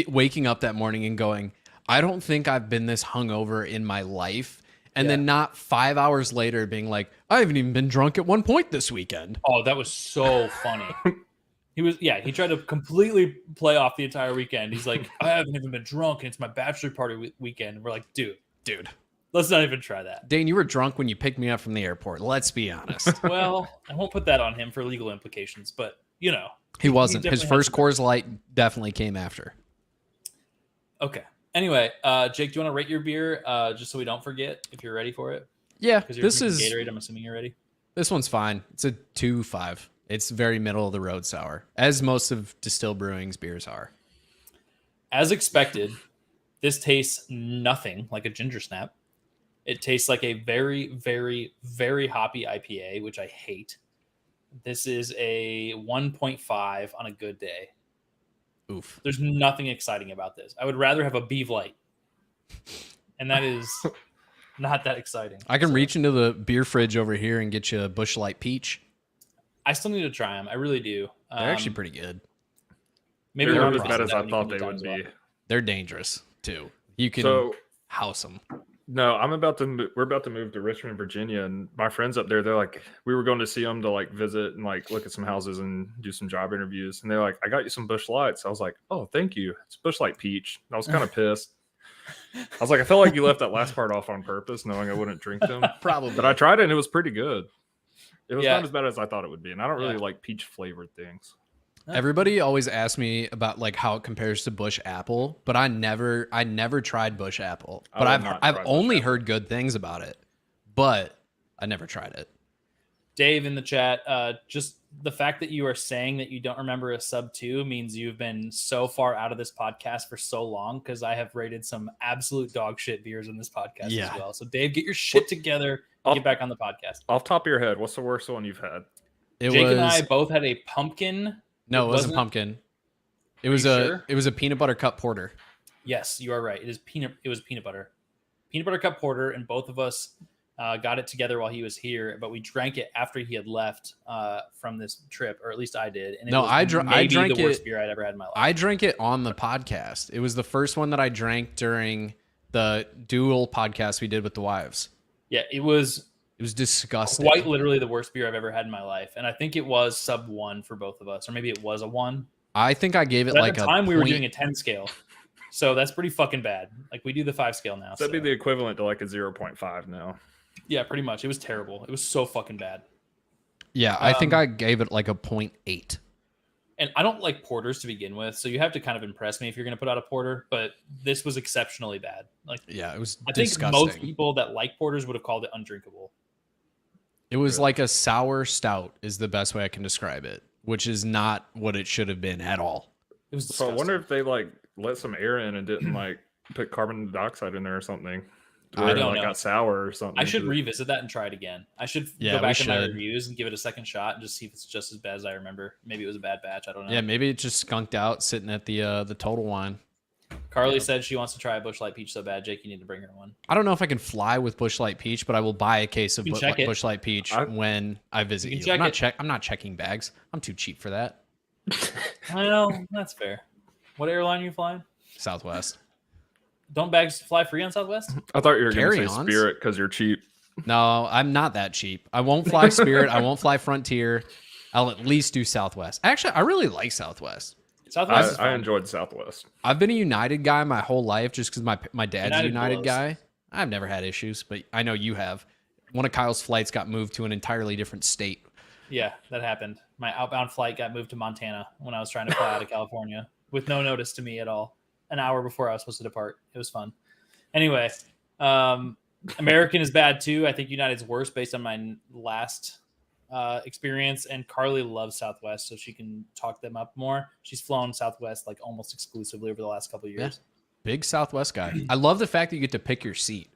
[SPEAKER 2] waking up that morning and going, I don't think I've been this hungover in my life. And then not 5 hours later being like, I haven't even been drunk at one point this weekend.
[SPEAKER 1] Oh, that was so funny. He tried to completely play off the entire weekend. He's like, I haven't even been drunk, and it's my bachelor party weekend. And we're like, dude, let's not even try that.
[SPEAKER 2] Dane, you were drunk when you picked me up from the airport. Let's be honest.
[SPEAKER 1] Well, I won't put that on him for legal implications, but you know,
[SPEAKER 2] he wasn't. His
[SPEAKER 1] definitely
[SPEAKER 2] first Coors Light definitely came after.
[SPEAKER 1] Okay. Anyway, Jake, do you want to rate your beer just so we don't forget if you're ready for it?
[SPEAKER 2] Yeah,
[SPEAKER 1] Because you're
[SPEAKER 2] this
[SPEAKER 1] drinking
[SPEAKER 2] is
[SPEAKER 1] Gatorade. I'm assuming you're ready.
[SPEAKER 2] this one's fine. It's a 2.5. It's very middle of the road sour, as most of Distill Brewing's beers are.
[SPEAKER 1] As expected, this tastes nothing like a ginger snap. It tastes like a very, very, very hoppy IPA, which I hate. This is a 1.5 on a good day.
[SPEAKER 2] Oof.
[SPEAKER 1] There's nothing exciting about this. I would rather have a Beeve Light. And that is not that exciting.
[SPEAKER 2] I can reach into the beer fridge over here and get you a Busch Light Peach.
[SPEAKER 1] I still need to try them. I really do.
[SPEAKER 2] They're actually pretty good.
[SPEAKER 1] Maybe
[SPEAKER 3] They're
[SPEAKER 1] we'll
[SPEAKER 3] not as
[SPEAKER 1] revisit
[SPEAKER 3] bad as
[SPEAKER 1] that
[SPEAKER 3] I
[SPEAKER 1] when you
[SPEAKER 3] thought
[SPEAKER 1] come to
[SPEAKER 3] they
[SPEAKER 1] town
[SPEAKER 3] would
[SPEAKER 1] as well.
[SPEAKER 3] be.
[SPEAKER 2] They're dangerous too. You can house them.
[SPEAKER 3] No, we're about to move to Richmond, Virginia, and my friends up there, they're like, we were going to see them to like visit and like look at some houses and do some job interviews, and they're like, I got you some Busch Lights. I was like, oh, thank you. It's Busch Light Peach. I was kind of pissed. I was like, I felt like you left that last part off on purpose, knowing I wouldn't drink them.
[SPEAKER 2] Probably.
[SPEAKER 3] But I tried it, and it was pretty good. It was
[SPEAKER 1] Yeah.
[SPEAKER 3] not as bad as I thought it would be, and I don't really like peach flavored things.
[SPEAKER 2] Everybody always asks me about like how it compares to Busch Apple, but I never tried Busch Apple. But I've only heard good things about it, but I never tried it.
[SPEAKER 1] Dave in the chat, just the fact that you are saying that you don't remember a sub 2 means you've been so far out of this podcast for so long, because I have rated some absolute dog shit beers in this podcast as well. So Dave, get your shit together and get back on the podcast.
[SPEAKER 3] Off top of your head, what's the worst one you've had?
[SPEAKER 1] Jake and I both had a pumpkin.
[SPEAKER 2] No, it wasn't pumpkin. It was a peanut butter cup porter.
[SPEAKER 1] Yes, you are right. It was peanut butter. Peanut butter cup porter, and both of us got it together while he was here, but we drank it after he had left from this trip, or at least I did. And
[SPEAKER 2] I drank
[SPEAKER 1] the worst beer I'd ever had in my life.
[SPEAKER 2] I drank it on the podcast. It was the first one that I drank during the dual podcast we did with the wives.
[SPEAKER 1] Yeah, it was
[SPEAKER 2] disgusting.
[SPEAKER 1] Quite literally the worst beer I've ever had in my life. And I think it was sub 1 for both of us, or maybe it was a 1.
[SPEAKER 2] I think I gave it
[SPEAKER 1] but
[SPEAKER 2] like
[SPEAKER 1] at the time we were doing a 10 scale. So that's pretty fucking bad. Like we do the 5 scale now.
[SPEAKER 3] That'd be the equivalent to like a 0.5 now.
[SPEAKER 1] Yeah, pretty much. It was terrible. It was so fucking bad.
[SPEAKER 2] Yeah, I think I gave it like a 0.8.
[SPEAKER 1] And I don't like porters to begin with, so you have to kind of impress me if you're going to put out a porter. But this was exceptionally bad. Like,
[SPEAKER 2] yeah, it was.
[SPEAKER 1] I think most people that like porters would have called it undrinkable.
[SPEAKER 2] It was like a sour stout, is the best way I can describe it, which is not what it should have been at all.
[SPEAKER 1] It was
[SPEAKER 3] disgusting. So I wonder if they like let some air in and didn't like put carbon dioxide in there or something.
[SPEAKER 1] I don't know.
[SPEAKER 3] Got sour or something.
[SPEAKER 1] I should revisit that and try it again. I should go back in my reviews and give it a second shot and just see if it's just as bad as I remember. Maybe it was a bad batch. I don't know.
[SPEAKER 2] Yeah, maybe it just skunked out sitting at the Total Wine.
[SPEAKER 1] Carly said she wants to try a Busch Light Peach so bad. Jake, you need to bring her one.
[SPEAKER 2] I don't know if I can fly with Busch Light Peach, but I will buy a case of Busch Light Peach when I visit you. I'm not checking bags. I'm too cheap for that.
[SPEAKER 1] Well, that's fair. What airline are you flying?
[SPEAKER 2] Southwest.
[SPEAKER 1] Don't bags fly free on Southwest?
[SPEAKER 3] I thought you were going to say Spirit because you're cheap.
[SPEAKER 2] No, I'm not that cheap. I won't fly Spirit. I won't fly Frontier. I'll at least do Southwest. Actually, I really like Southwest.
[SPEAKER 1] Southwest is fun.
[SPEAKER 3] I enjoyed Southwest.
[SPEAKER 2] I've been a United guy my whole life just because my dad's a United guy. I've never had issues, but I know you have. One of Kyle's flights got moved to an entirely different state.
[SPEAKER 1] Yeah, that happened. My outbound flight got moved to Montana when I was trying to fly out of California with no notice to me at all. An hour before I was supposed to depart. It was fun. Anyway, American is bad too. I think United's worse based on my last experience. And Carly loves Southwest, so she can talk them up more. She's flown Southwest like almost exclusively over the last couple of years.
[SPEAKER 2] Yeah. Big Southwest guy. I love the fact that you get to pick your seat.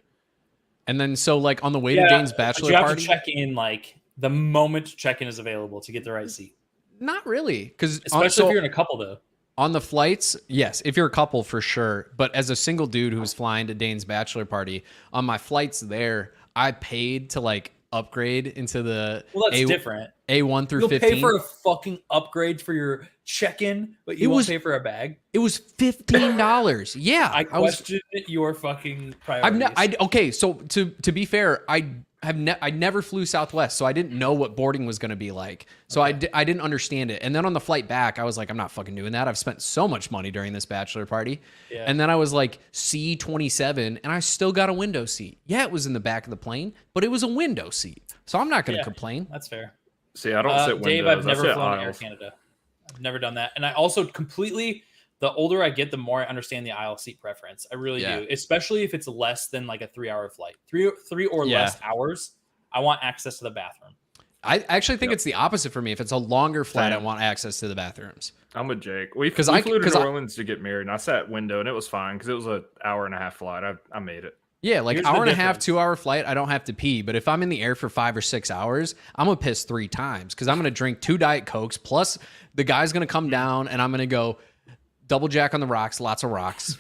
[SPEAKER 2] And then so like on the way to Dane's bachelor
[SPEAKER 1] party, you have
[SPEAKER 2] party,
[SPEAKER 1] to check in like the moment check-in is available to get the right seat.
[SPEAKER 2] Not really, because
[SPEAKER 1] especially if you're in a couple though.
[SPEAKER 2] On the flights, yes, if you're a couple for sure. But as a single dude who's flying to Dane's bachelor party, on my flights there, I paid to like upgrade into the
[SPEAKER 1] different.
[SPEAKER 2] A1 through
[SPEAKER 1] You'll
[SPEAKER 2] 15.
[SPEAKER 1] Pay for a fucking upgrade for your check-in, but you won't pay for a bag.
[SPEAKER 2] It was $15. Yeah,
[SPEAKER 1] I questioned your fucking priorities.
[SPEAKER 2] Okay, so to be fair, I I never flew Southwest, so I didn't know what boarding was going to be like. So I didn't understand it. And then on the flight back, I was like, I'm not fucking doing that. I've spent so much money during this bachelor party.
[SPEAKER 1] Yeah.
[SPEAKER 2] And then I was like C27, and I still got a window seat. Yeah, it was in the back of the plane, but it was a window seat. So I'm not going to complain.
[SPEAKER 1] That's fair.
[SPEAKER 3] See, I don't sit windows.
[SPEAKER 1] Dave, I've
[SPEAKER 3] I
[SPEAKER 1] never
[SPEAKER 3] sit
[SPEAKER 1] flown Air
[SPEAKER 3] aisles.
[SPEAKER 1] Canada. I've never done that. And I also completely, the older I get, the more I understand the aisle seat preference. I really do, especially if it's less than like a 3-hour flight, three or less hours. I want access to the bathroom.
[SPEAKER 2] I actually think it's the opposite for me. If it's a longer flight, I
[SPEAKER 3] Same.
[SPEAKER 2] want access to the bathrooms.
[SPEAKER 3] I'm with Jake. We
[SPEAKER 2] I
[SPEAKER 3] flew to New Orleans to get married, and I sat window, and it was fine because it was an hour and a half flight. I made it.
[SPEAKER 2] Yeah, like
[SPEAKER 1] Here's the
[SPEAKER 2] hour and a half,
[SPEAKER 1] difference.
[SPEAKER 2] 2-hour flight, I don't have to pee. But if I'm in the air for 5 or 6 hours, I'm going to piss 3 times because I'm going to drink 2 Diet Cokes. Plus, the guy's going to come down and I'm going to go double jack on the rocks, lots of rocks.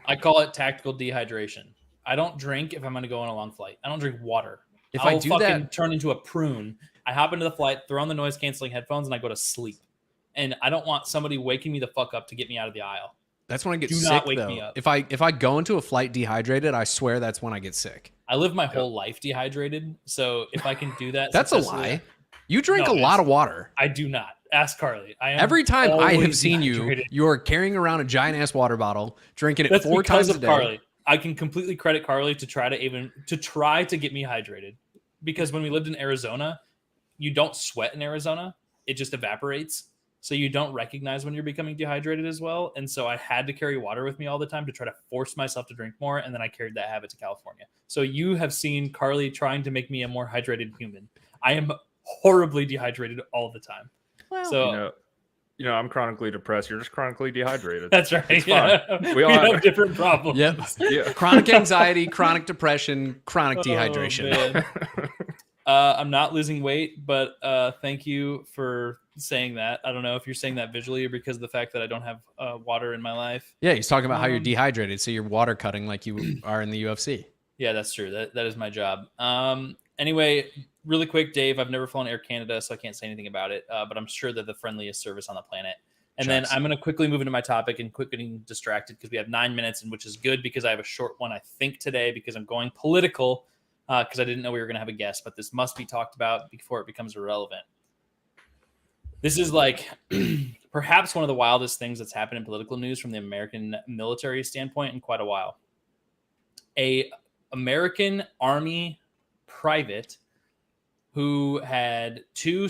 [SPEAKER 1] I call it tactical dehydration. I don't drink if I'm going to go on a long flight. I don't drink water.
[SPEAKER 2] If
[SPEAKER 1] I'll
[SPEAKER 2] I do
[SPEAKER 1] fucking
[SPEAKER 2] that,
[SPEAKER 1] turn into a prune. I hop into the flight, throw on the noise canceling headphones, and I go to sleep. And I don't want somebody waking me the fuck up to get me out of the aisle.
[SPEAKER 2] that's when I get
[SPEAKER 1] Do
[SPEAKER 2] sick,
[SPEAKER 1] not wake
[SPEAKER 2] though.
[SPEAKER 1] me up.
[SPEAKER 2] If I go into a flight dehydrated, I swear that's when I get sick.
[SPEAKER 1] I live my whole life dehydrated, so if I can do that,
[SPEAKER 2] That's a
[SPEAKER 1] successfully,
[SPEAKER 2] lie. You drink
[SPEAKER 1] No,
[SPEAKER 2] a lot of water.
[SPEAKER 1] I do not. Ask Carly. I am
[SPEAKER 2] Every time I have
[SPEAKER 1] always
[SPEAKER 2] seen
[SPEAKER 1] dehydrated.
[SPEAKER 2] you are carrying around a giant ass water bottle, drinking it
[SPEAKER 1] That's
[SPEAKER 2] 4
[SPEAKER 1] because
[SPEAKER 2] times a
[SPEAKER 1] of
[SPEAKER 2] day.
[SPEAKER 1] Carly. I can completely credit Carly to try to get me hydrated. Because when we lived in Arizona, you don't sweat in Arizona; it just evaporates. So you don't recognize when you're becoming dehydrated as well. And so I had to carry water with me all the time to try to force myself to drink more. And then I carried that habit to California. So you have seen Carly trying to make me a more hydrated human. I am horribly dehydrated all the time.
[SPEAKER 2] Well,
[SPEAKER 1] So
[SPEAKER 3] You know, I'm chronically depressed. You're just chronically dehydrated.
[SPEAKER 1] that's right.
[SPEAKER 3] It's
[SPEAKER 1] Yeah.
[SPEAKER 3] fine.
[SPEAKER 1] We
[SPEAKER 3] all
[SPEAKER 1] have different problems.
[SPEAKER 2] Yep.
[SPEAKER 3] Yeah.
[SPEAKER 2] Chronic anxiety, chronic depression, chronic
[SPEAKER 1] Oh,
[SPEAKER 2] dehydration.
[SPEAKER 1] man. I'm not losing weight, but thank you for saying that. I don't know if you're saying that visually or because of the fact that I don't have water in my life.
[SPEAKER 2] Yeah, he's talking about how you're
[SPEAKER 1] Um,
[SPEAKER 2] dehydrated, so you're water cutting like you are in the UFC.
[SPEAKER 1] Yeah, that's true. That is my job. Anyway, really quick, Dave, I've never flown Air Canada, so I can't say anything about it, but I'm sure they're the friendliest service on the planet. And then
[SPEAKER 2] Checks.
[SPEAKER 1] I'm going to quickly move into my topic and quit getting distracted because we have 9 minutes, and which is good because I have a short one, I think, today because I'm going political because I didn't know we were going to have a guest, but this must be talked about before it becomes irrelevant. This is like perhaps one of the wildest things that's happened in political news from the American military standpoint in quite a while. A American Army private who had two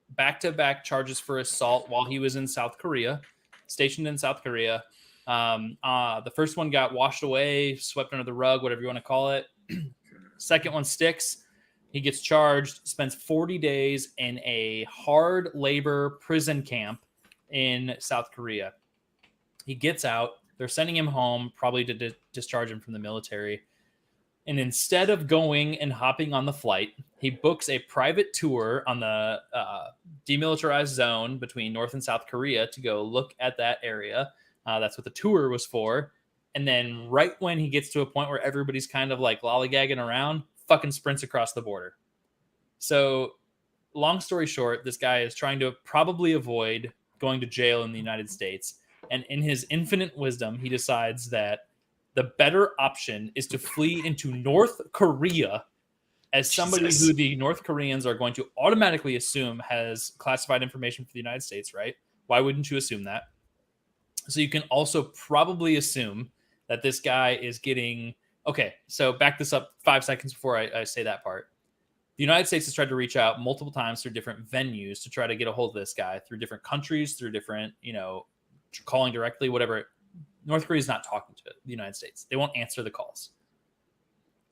[SPEAKER 1] back-to-back charges for assault while he was in South Korea, stationed in South Korea. The first one got washed away, swept under the rug, whatever you want to call it. Second one sticks. He gets charged, spends 40 days in a hard labor prison camp in South Korea. He gets out. They're sending him home, probably to discharge him from the military. And instead of going and hopping on the flight, he books a private tour on the demilitarized zone between North and South Korea to go look at that area. That's what the tour was for. And then right when he gets to a point where everybody's kind of like lollygagging around, fucking sprints across the border. So long story short, this guy is trying to probably avoid going to jail in the United States. And in his infinite wisdom, he decides that the better option is to flee into North Korea as somebody who the North Koreans are going to automatically assume has classified information for the United States, right? Why wouldn't you assume that? So you can also probably assume that this guy is getting... Okay, so back this up 5 seconds before I say that part. The United States has tried to reach out multiple times through different venues to try to get a hold of this guy, through different countries, through different, calling directly, whatever. North Korea is not talking to the United States. They won't answer the calls.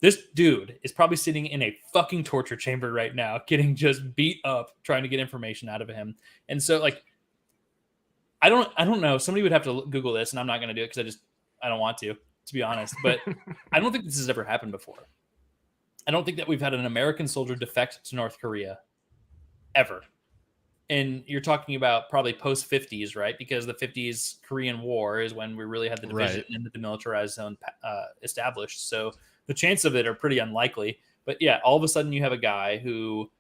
[SPEAKER 1] This dude is probably sitting in a fucking torture chamber right now, getting just beat up, trying to get information out of him. And so, I don't know. Somebody would have to Google this, and I'm not going to do it because I don't want to be honest. But I don't think this has ever happened before. I don't think that we've had an American soldier defect to North Korea ever. And you're talking about probably post 50s, right? Because the 50s Korean War is when we really had the division and the demilitarized zone established. So the chances of it are pretty unlikely. But yeah, all of a sudden you have a guy who,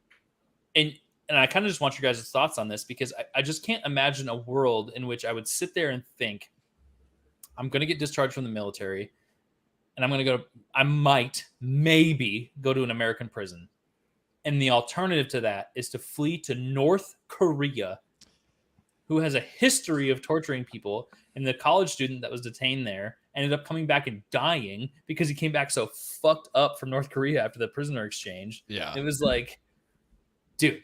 [SPEAKER 1] and I kind of just want your guys' thoughts on this because I just can't imagine a world in which I would sit there and think, I'm going to get discharged from the military. and I might, maybe go to an American prison. And the alternative to that is to flee to North Korea, who has a history of torturing people. And the college student that was detained there ended up coming back and dying because he came back so fucked up from North Korea after the prisoner exchange.
[SPEAKER 2] Yeah.
[SPEAKER 1] It was like, dude,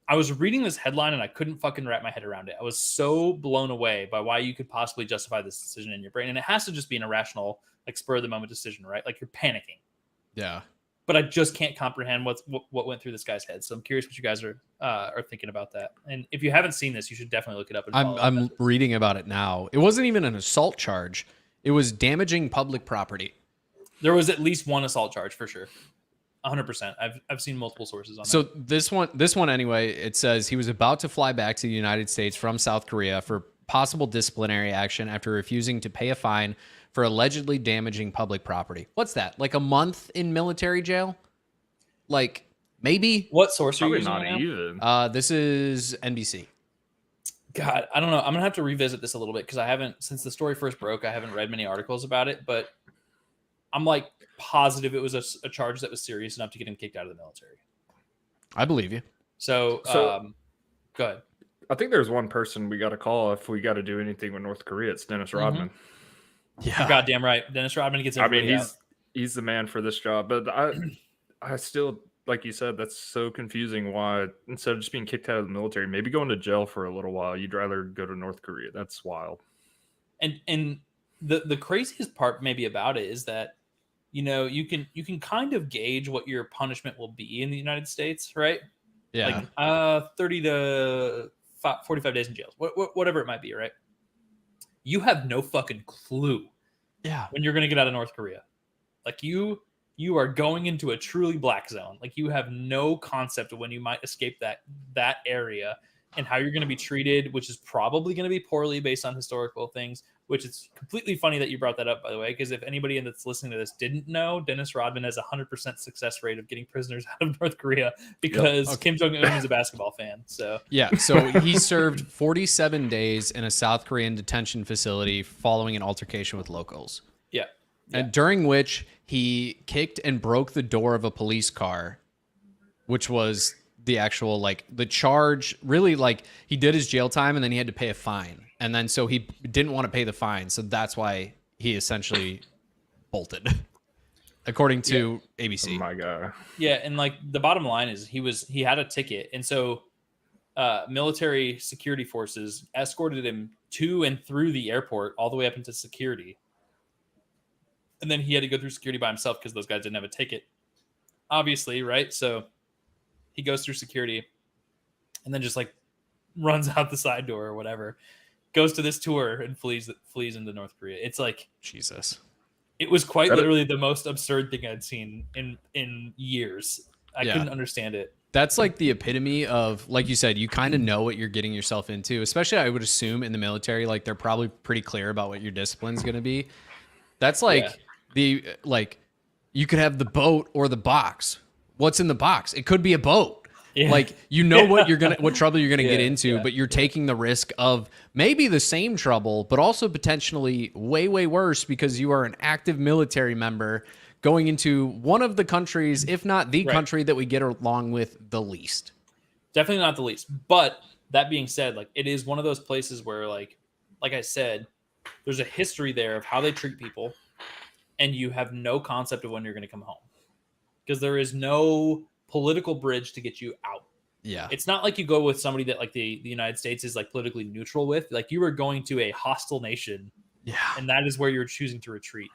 [SPEAKER 1] I was reading this headline and I couldn't fucking wrap my head around it. I was so blown away by why you could possibly justify this decision in your brain. And it has to just be an irrational, like spur of the moment decision, right? Like you're panicking.
[SPEAKER 2] Yeah.
[SPEAKER 1] But I just can't comprehend what went through this guy's head. So I'm curious what you guys are thinking about that. And if you haven't seen this, you should definitely look it up. And
[SPEAKER 2] I'm reading about it now. It wasn't even an assault charge. It was damaging public property.
[SPEAKER 1] There was at least one assault charge for sure. 100%. I've seen multiple sources on that.
[SPEAKER 2] So this one anyway, it says he was about to fly back to the United States from South Korea for possible disciplinary action after refusing to pay a fine for allegedly damaging public property. What's that? Like a month in military jail? Like maybe?
[SPEAKER 1] What source are you
[SPEAKER 3] Probably
[SPEAKER 1] using
[SPEAKER 3] not
[SPEAKER 1] right
[SPEAKER 3] even.
[SPEAKER 2] This is NBC.
[SPEAKER 1] God, I don't know. I'm gonna have to revisit this a little bit because I haven't, since the story first broke, I haven't read many articles about it. But I'm like positive it was a charge that was serious enough to get him kicked out of the military.
[SPEAKER 2] I believe you.
[SPEAKER 1] So go ahead.
[SPEAKER 3] I think there's one person we got to call if we got to do anything with North Korea. It's Dennis Rodman.
[SPEAKER 2] Yeah.
[SPEAKER 1] You're goddamn right. Dennis Rodman gets everybody out.
[SPEAKER 3] He's the man for this job. But I still, like you said, that's so confusing. Why instead of just being kicked out of the military, maybe going to jail for a little while, you'd rather go to North Korea. That's wild.
[SPEAKER 1] And the craziest part maybe about it is that, you know, you can kind of gauge what your punishment will be in the United States, right?
[SPEAKER 2] Yeah.
[SPEAKER 1] Like 30 to 45 days in jail, whatever it might be, right? You have no fucking clue when you're going to get out of North Korea. Like you are going into a truly black zone. Like you have no concept of when you might escape that area and how you're going to be treated, which is probably going to be poorly based on historical things, which it's completely funny that you brought that up, by the way, because if anybody that's listening to this didn't know, Dennis Rodman has a 100% success rate of getting prisoners out of North Korea because Kim Jong-un is a basketball fan. So
[SPEAKER 2] he served 47 days in a South Korean detention facility following an altercation with locals.
[SPEAKER 1] Yeah.
[SPEAKER 2] And during which he kicked and broke the door of a police car, which was the actual, like, the charge. Really, like, he did his jail time and then he had to pay a fine. And then so he didn't want to pay the fine. So that's why he essentially bolted, according to ABC.
[SPEAKER 3] Oh my God.
[SPEAKER 1] Yeah. And like the bottom line is he had a ticket. And so military security forces escorted him to and through the airport all the way up into security. And then he had to go through security by himself because those guys didn't have a ticket, obviously, right? So he goes through security and then just like runs out the side door or whatever, goes to this tour and flees into North Korea. It's like,
[SPEAKER 2] Jesus.
[SPEAKER 1] It was quite literally the most absurd thing I'd seen in years. I couldn't understand it.
[SPEAKER 2] That's like the epitome of, like you said, you kind of know what you're getting yourself into, especially I would assume in the military, like they're probably pretty clear about what your discipline's going to be. That's like you could have the boat or the box. What's in the box? It could be a boat. Yeah. Like, you know what trouble you're gonna get into, but you're taking the risk of maybe the same trouble, but also potentially way, way worse because you are an active military member going into one of the countries, if not the country that we get along with the least.
[SPEAKER 1] Definitely not the least. But that being said, like, it is one of those places where, like I said, there's a history there of how they treat people, and you have no concept of when you're going to come home because there is no political bridge to get you out.
[SPEAKER 2] Yeah.
[SPEAKER 1] It's not like you go with somebody that like the United States is like politically neutral with. Like, you are going to a hostile nation.
[SPEAKER 2] Yeah.
[SPEAKER 1] And that is where you're choosing to retreat.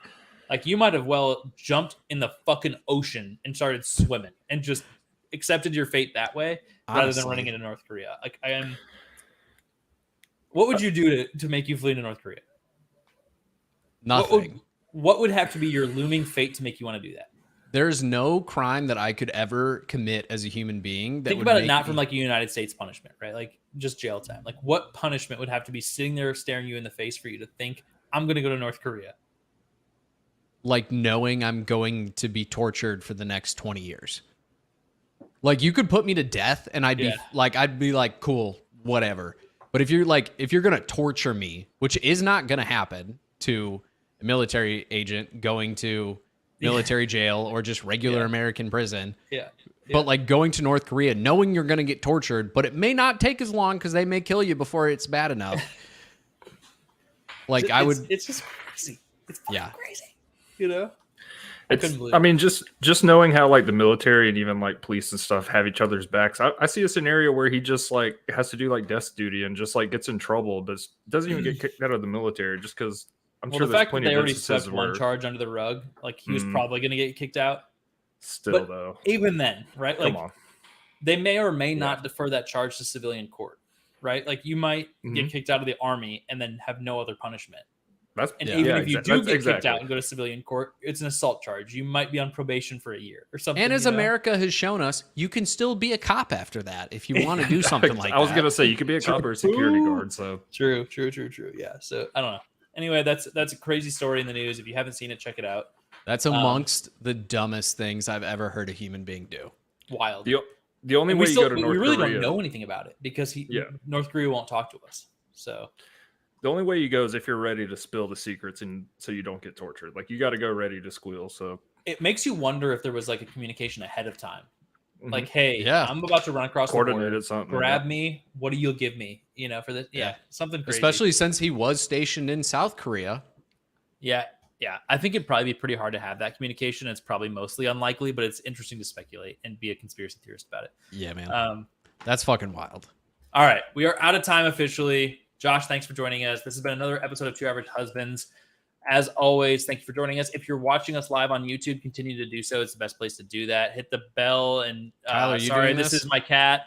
[SPEAKER 1] Like, you might have well jumped in the fucking ocean and started swimming and just accepted your fate that way rather than running into North Korea. Like, what would you do to make you flee to North Korea?
[SPEAKER 2] Nothing.
[SPEAKER 1] What would have to be your looming fate to make you want to do that?
[SPEAKER 2] There's no crime that I could ever commit as a human being.
[SPEAKER 1] Think about it not from like a United States punishment, right? Like just jail time. Like, what punishment would have to be sitting there staring you in the face for you to think, I'm going to go to North Korea?
[SPEAKER 2] Like knowing I'm going to be tortured for the next 20 years. Like, you could put me to death and I'd be like, cool, whatever. But if you're going to torture me, which is not going to happen to a military agent going to military jail or just regular American prison.
[SPEAKER 1] Yeah.
[SPEAKER 2] But like going to North Korea, knowing you're going to get tortured, but it may not take as long because they may kill you before it's bad enough. Like
[SPEAKER 1] it's just crazy. It's fucking crazy. You know?
[SPEAKER 3] I mean, just knowing how like the military and even like police and stuff have each other's backs. I see a scenario where he just like has to do like desk duty and just like gets in trouble, but doesn't even get kicked out of the military just because I'm sure
[SPEAKER 1] the
[SPEAKER 3] there's
[SPEAKER 1] fact that
[SPEAKER 3] plenty
[SPEAKER 1] they
[SPEAKER 3] of
[SPEAKER 1] already
[SPEAKER 3] instances
[SPEAKER 1] swept one
[SPEAKER 3] where
[SPEAKER 1] charge under the rug, like he was probably going to get kicked out.
[SPEAKER 3] still
[SPEAKER 1] But
[SPEAKER 3] though.
[SPEAKER 1] even then, right? Like
[SPEAKER 3] Come on.
[SPEAKER 1] they may or may not defer that charge to civilian court, right? Like you might get kicked out of the army and then have no other punishment. Even if you do get kicked out and go to civilian court, it's an assault charge. You might be on probation for a year or something.
[SPEAKER 2] And as America has shown us, you can still be a cop after that if you want to do something like that.
[SPEAKER 3] I was gonna say you could be a cop or a security guard. So
[SPEAKER 1] true. Yeah. So I don't know. Anyway, that's a crazy story in the news. If you haven't seen it, check it out.
[SPEAKER 2] That's amongst the dumbest things I've ever heard a human being do.
[SPEAKER 1] Wild.
[SPEAKER 3] The only way you go to North Korea,
[SPEAKER 1] we really don't know anything about it because North Korea won't talk to us. So
[SPEAKER 3] the only way you go is if you're ready to spill the secrets and so you don't get tortured. Like you got to go ready to squeal. So
[SPEAKER 1] it makes you wonder if there was like a communication ahead of time. Like, hey, I'm about to run across the border. Grab me. What do you give me? You know, for this. Yeah, something crazy.
[SPEAKER 2] Especially since he was stationed in South Korea.
[SPEAKER 1] Yeah. I think it'd probably be pretty hard to have that communication. It's probably mostly unlikely, but it's interesting to speculate and be a conspiracy theorist about it.
[SPEAKER 2] Yeah, man. That's fucking wild.
[SPEAKER 1] All right. We are out of time officially. Josh, thanks for joining us. This has been another episode of Two Average Husbands. As always, thank you for joining us. If you're watching us live on YouTube, continue to do so. It's the best place to do that. Hit the bell. And
[SPEAKER 2] Tyler,
[SPEAKER 1] sorry, this is my cat.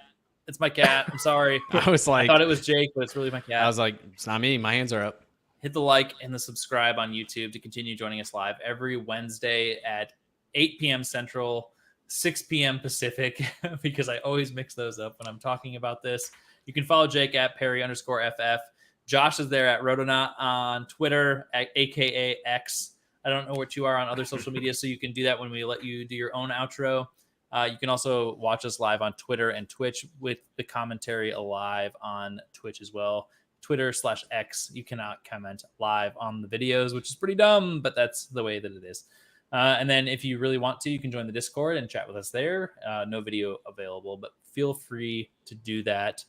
[SPEAKER 1] It's my cat. I'm sorry.
[SPEAKER 2] I
[SPEAKER 1] thought it was Jake, but it's really my cat.
[SPEAKER 2] I was like, it's not me. My hands are up.
[SPEAKER 1] Hit the like and the subscribe on YouTube to continue joining us live every Wednesday at 8 p.m. Central, 6 p.m. Pacific, because I always mix those up when I'm talking about this. You can follow Jake at Perry_FF. Josh is there at Rotonaut on Twitter, aka X. I don't know what you are on other social media, so you can do that when we let you do your own outro. You can also watch us live on Twitter and Twitch with the commentary alive on Twitch as well. Twitter/X. You cannot comment live on the videos, which is pretty dumb, but that's the way that it is. And then if you really want to, you can join the Discord and chat with us there. No video available, but feel free to do that.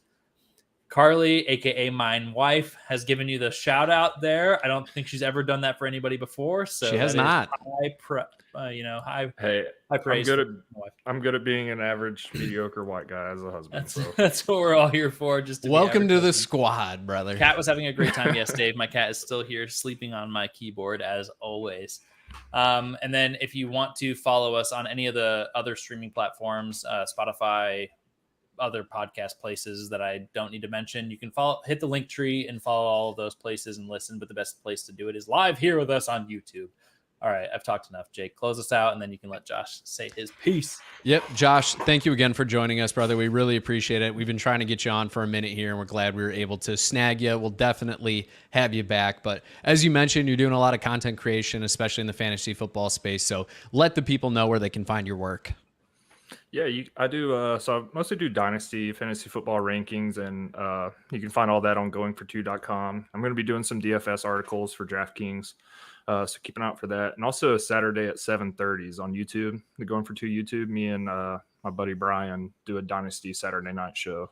[SPEAKER 1] Carly, aka mine wife, has given you the shout out there. I don't think she's ever done that for anybody before. So
[SPEAKER 2] she has not.
[SPEAKER 1] High praise.
[SPEAKER 3] I'm good at being an average, mediocre white guy as a husband.
[SPEAKER 1] That's what we're all here for. Just
[SPEAKER 2] welcome to the squad, brother.
[SPEAKER 1] Cat was having a great time. Yes, Dave. My cat is still here, sleeping on my keyboard as always. And then if you want to follow us on any of the other streaming platforms, Spotify, other podcast places that I don't need to mention, you can hit the link tree and follow all of those places and listen. But the best place to do it is live here with us on YouTube. All right, I've talked enough. Jake, close us out, and then you can let Josh say his piece.
[SPEAKER 2] Yep, Josh, thank you again for joining us, brother. We really appreciate it. We've been trying to get you on for a minute here, and we're glad we were able to snag you. We'll definitely have you back. But as you mentioned, you're doing a lot of content creation, especially in the fantasy football space. So let the people know where they can find your work.
[SPEAKER 3] Yeah, I do. So I mostly do Dynasty fantasy football rankings, and you can find all that on goingfor2.com. I'm going to be doing some DFS articles for DraftKings. So keep an eye out for that. And also Saturday at 7:30 is on YouTube. The Going for Two YouTube. Me and my buddy Brian do a Dynasty Saturday night show.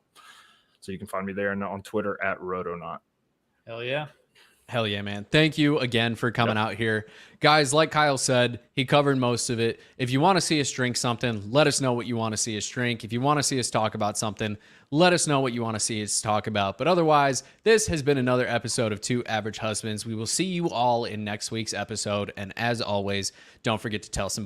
[SPEAKER 3] So you can find me there and on Twitter at Rotonaut.
[SPEAKER 1] Hell yeah.
[SPEAKER 2] Hell yeah, man. Thank you again for coming out here. Guys, like Kyle said, he covered most of it. If you want to see us drink something, let us know what you want to see us drink. If you want to see us talk about something, let us know what you want to see us talk about. But otherwise, this has been another episode of Two Average Husbands. We will see you all in next week's episode. And as always, don't forget to tell somebody.